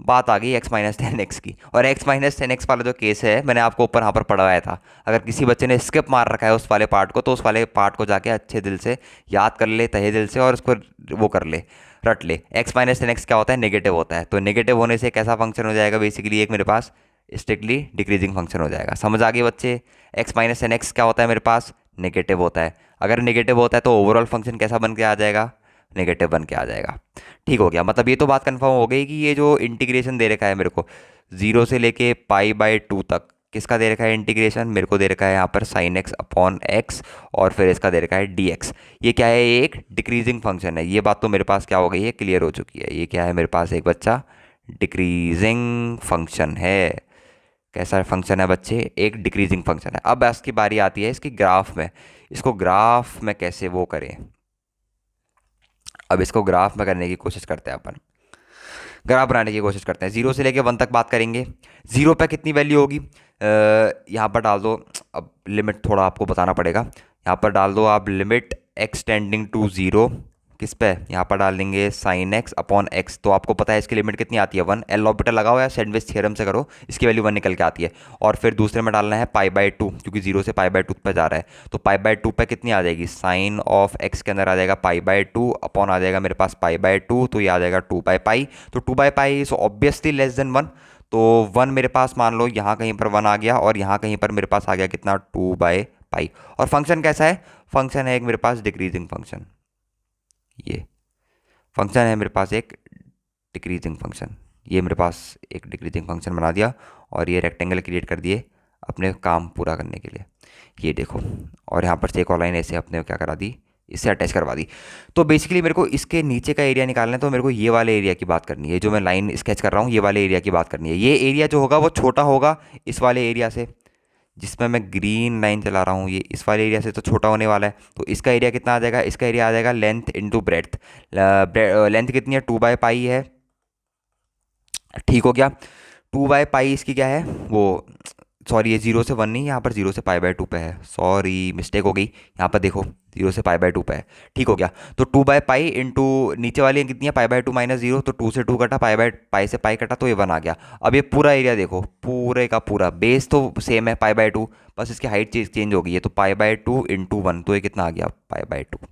बात आ गई एक्स माइनस टेन एक्स की। और एक्स माइनस टेन एक्स वाला जो केस है मैंने आपको ऊपर यहाँ पर पढ़ाया था। अगर किसी बच्चे ने स्किप मार रखा है उस वाले पार्ट को, तो उस वाले पार्ट को जाके अच्छे दिल से याद कर ले, तहे दिल से, और उसको वो कर ले, रट ले। एक्स माइनस टेन एक्स क्या होता है, नेगेटिव होता है। तो नेगेटिव होने से कैसा फंक्शन हो जाएगा, बेसिकली एक मेरे पास स्ट्रिक्टली डिक्रीजिंग फंक्शन हो जाएगा। समझ आ गई बच्चे, एक्स माइनस टेन एक्स क्या होता है, मेरे पास नेगेटिव होता है। अगर नेगेटिव होता है तो ओवरऑल फंक्शन कैसा बन के आ जाएगा, नेगेटिव बन के आ जाएगा। ठीक हो गया, मतलब ये तो बात कंफर्म हो गई कि ये जो इंटीग्रेशन दे रखा है मेरे को जीरो से लेके पाई बाई टू तक, किसका दे रखा है इंटीग्रेशन, मेरे को दे रखा है यहाँ पर साइन एक्स अपॉन एक्स, और फिर इसका दे रखा है डी एक्स। ये क्या है, ये एक डिक्रीजिंग फंक्शन है। ये बात तो मेरे पास क्या हो गई है, क्लियर हो चुकी है। ये क्या है मेरे पास, एक बच्चा डिक्रीजिंग फंक्शन है। कैसा फंक्शन है बच्चे, एक डिक्रीजिंग फंक्शन है। अब इसकी बारी आती है इसकी ग्राफ में। इसको ग्राफ में कैसे वो करें, अब इसको ग्राफ में करने की कोशिश करते हैं अपन। ग्राफ बनाने की कोशिश करते हैं, जीरो से लेके वन तक बात करेंगे। जीरो पे कितनी वैल्यू होगी, यहाँ पर डाल दो। अब लिमिट थोड़ा आपको बताना पड़ेगा। यहाँ पर डाल दो आप limit x tending to zero, किस पे, यहाँ पर डाल देंगे साइन एक्स अपॉन एक्स। तो आपको पता है इसकी लिमिट कितनी आती है, वन। एल ऑर्बिटल लगाओ या सैंडविच थ्योरम से करो, इसकी वैल्यू वन निकल के आती है। और फिर दूसरे में डालना है पाई बाई टू, क्योंकि जीरो से पाई बाई टू पे जा रहा है। तो पाई बाई टू पे कितनी आ जाएगी, साइन ऑफ एक्स के अंदर आ जाएगा पाई बाई टू, अपॉन आ जाएगा मेरे पास पाई बाई टू, तो ये आ जाएगा टू बाई पाई। तो two by pi is obviously less than one. तो वन मेरे पास मान लो यहाँ कहीं पर वन आ गया, और यहाँ कहीं पर मेरे पास आ गया कितना, टू बाई पाई। और फंक्शन कैसा है, फंक्शन है एक मेरे पास डिक्रीजिंग फंक्शन। ये फंक्शन है मेरे पास एक डिक्रीजिंग फंक्शन। ये मेरे पास एक डिक्रीजिंग फंक्शन बना दिया, और ये रेक्टेंगल क्रिएट कर दिए अपने काम पूरा करने के लिए। ये देखो, और यहाँ पर से एक और लाइन ऐसे अपने क्या करा दी, इससे अटैच करवा दी। तो बेसिकली मेरे को इसके नीचे का एरिया निकालना है, तो मेरे को ये वाले एरिया की बात करनी है, जो मैं लाइन स्केच कर रहा हूँ ये वाले एरिया की बात करनी है। ये एरिया जो होगा वो छोटा होगा इस वाले एरिया से, जिसमें मैं ग्रीन लाइन चला रहा हूँ, ये इस वाले एरिया से तो छोटा होने वाला है। तो इसका एरिया कितना आ जाएगा, इसका एरिया आ जाएगा लेंथ इंटू ब्रेड्थ। लेंथ कितनी है, 2/पाई है, ठीक हो गया। 2/पाई इसकी क्या है वो, सॉरी ये 0 से 1 नहीं, यहाँ पर 0 से π/2 पे है, सॉरी मिस्टेक हो गई। यहाँ पर देखो 0 से π/2 पे है, ठीक हो गया। तो 2/पाई इंटू नीचे वाली कितनी है, π/2 - 0, तो 2 से 2 कटा, पाई से पाई कटा, तो ये 1 आ गया। अब ये पूरा एरिया देखो, पूरे का पूरा बेस तो सेम है π/2, बस इसकी हाइट चेंज हो गई है। तो π/2 इंटू 1, तो ये कितना आ गया π/2।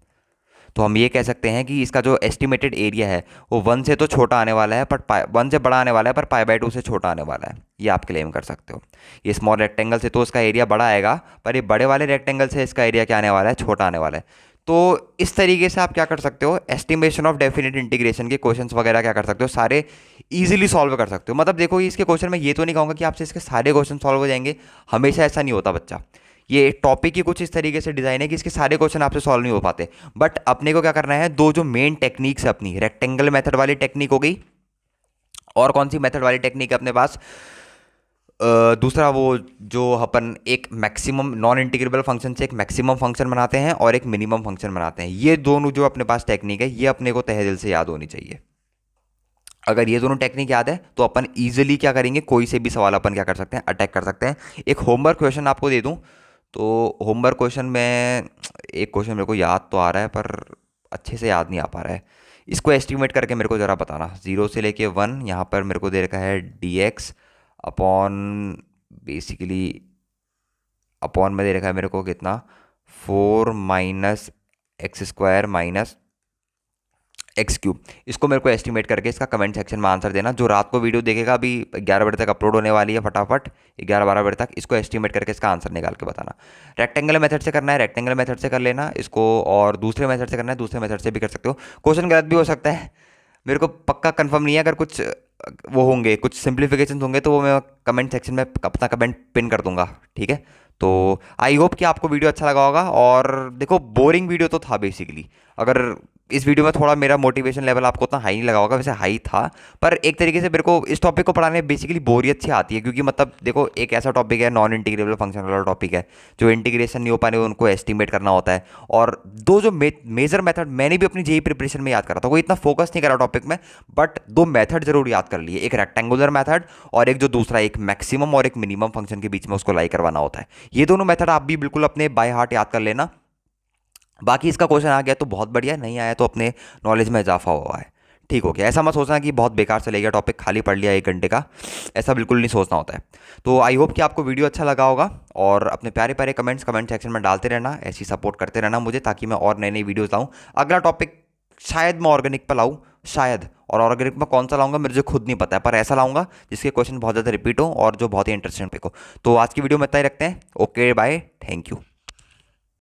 तो हम ये कह सकते हैं कि इसका जो एस्टिमेटेड एरिया है वो 1 से तो छोटा आने वाला है, पर 1 से बड़ा आने वाला है, पर π/2 से छोटा आने वाला है, ये आप क्लेम कर सकते हो। ये स्मॉल रेक्टेंगल से तो इसका एरिया बड़ा आएगा, पर ये बड़े वाले रेक्टेंगल से इसका एरिया क्या आने वाला है, छोटा आने वाला है। तो इस तरीके से आप क्या कर सकते हो, एस्टिमेशन ऑफ डेफिनेट इंटीग्रेशन के क्वेश्चंस वगैरह क्या कर सकते हो, सारे इजीली सॉल्व कर सकते हो। मतलब देखो इसके क्वेश्चन में ये तो नहीं कहूँगा कि आपसे इसके सारे क्वेश्चन सॉल्व हो जाएंगे, हमेशा ऐसा नहीं होता बच्चा। ये टॉपिक ही कुछ इस तरीके से डिजाइन है कि इसके सारे क्वेश्चन आपसे सॉल्व नहीं हो पाते। बट अपने को क्या करना है, दो जो मेन टेक्निक्स है अपनी, रेक्टेंगल मेथड वाली टेक्निक हो गई, और कौन सी मेथड वाली टेक्निक है अपने पास, दूसरा वो जो अपन एक मैक्सिमम नॉन इंटीग्रेबल फंक्शन से एक मैक्सिमम फंक्शन बनाते हैं और एक मिनिमम फंक्शन बनाते हैं। ये दोनों जो अपने पास टेक्निक है, ये अपने को तहे दिल से याद होनी चाहिए। अगर ये दोनों टेक्निक याद है तो अपन इजीली क्या करेंगे, कोई से भी सवाल अपन क्या कर सकते हैं, अटैक कर सकते हैं। एक होमवर्क क्वेश्चन आपको दे दूं, तो होमवर्क क्वेश्चन में एक क्वेश्चन मेरे को याद तो आ रहा है, पर अच्छे से याद नहीं आ पा रहा है। इसको एस्टिमेट करके मेरे को ज़रा बताना, 0 से लेके 1, यहाँ पर मेरे को दे रखा है dx अपॉन, बेसिकली अपॉन में दे रखा है मेरे को कितना, 4 - x² - x³। इसको मेरे को एस्टिमेट करके इसका कमेंट सेक्शन में आंसर देना। जो रात को वीडियो देखेगा, अभी 11 बजे तक अपलोड होने वाली है, फटाफट 11-12 बजे तक इसको एस्टिमेट करके इसका आंसर निकाल के बताना। रेक्टेंगल मेथड से करना है, रेक्टेंगल मेथड से कर लेना इसको, और दूसरे मेथड से करना है, दूसरे मेथड से भी कर सकते हो। क्वेश्चन गलत भी हो सकता है, मेरे को पक्का कंफर्म नहीं है। अगर कुछ वो होंगे, कुछ सिंप्लीफिकेशन होंगे, तो वो मैं कमेंट सेक्शन में अपना कमेंट पिन कर दूंगा, ठीक है। तो आई होप कि आपको वीडियो अच्छा लगा होगा। और देखो बोरिंग वीडियो तो था बेसिकली, अगर इस वीडियो में थोड़ा मेरा मोटिवेशन लेवल आपको उतना हाई नहीं लगा होगा, वैसे हाई था, पर एक तरीके से मेरे को इस टॉपिक को पढ़ाने में बेसिकली बोरियत सी आती है, क्योंकि मतलब देखो एक ऐसा टॉपिक है, नॉन इंटीग्रेबल फंक्शन वाला टॉपिक है, जो इंटीग्रेशन नहीं हो पाने उनको एस्टिमेट करना होता है। और दो जो मेजर मेथड मैंने भी अपनी जेई प्रिपरेशन में याद करा था, कोई इतना फोकस नहीं करा टॉपिक में, बट दो मेथड जरूर याद कर लिए, एक रेक्टेंगुलर मेथड और एक जो दूसरा एक मैक्सिमम और एक मिनिमम फंक्शन के बीच में उसको लाई करवाना होता है। ये दोनों मेथड आप भी बिल्कुल अपने बाय हार्ट याद कर लेना। बाकी इसका क्वेश्चन आ गया तो बहुत बढ़िया, नहीं आया तो अपने नॉलेज में इजाफा हुआ है, ठीक हो गया। ऐसा मत सोचना कि बहुत बेकार चले गया टॉपिक, खाली पढ़ लिया 1 घंटे का, ऐसा बिल्कुल नहीं सोचना होता है। तो आई होप कि आपको वीडियो अच्छा लगा होगा, और अपने प्यारे प्यारे कमेंट्स कमेंट सेक्शन में डालते रहना, ऐसी सपोर्ट करते रहना मुझे, ताकि मैं और नई नई वीडियोज़ लाऊँ। अगला टॉपिक शायद मैं ऑर्गेनिक पर लाऊँ, शायद, और ऑर्गेनिक में कौन सा लाऊंगा मुझे खुद नहीं पता है, पर ऐसा लाऊंगा जिसके क्वेश्चन बहुत ज़्यादा रिपीट हो और जो बहुत ही इंटरेस्टिंग हो। तो आज की वीडियो में इतना ही रखते हैं। Okay bye, thank you.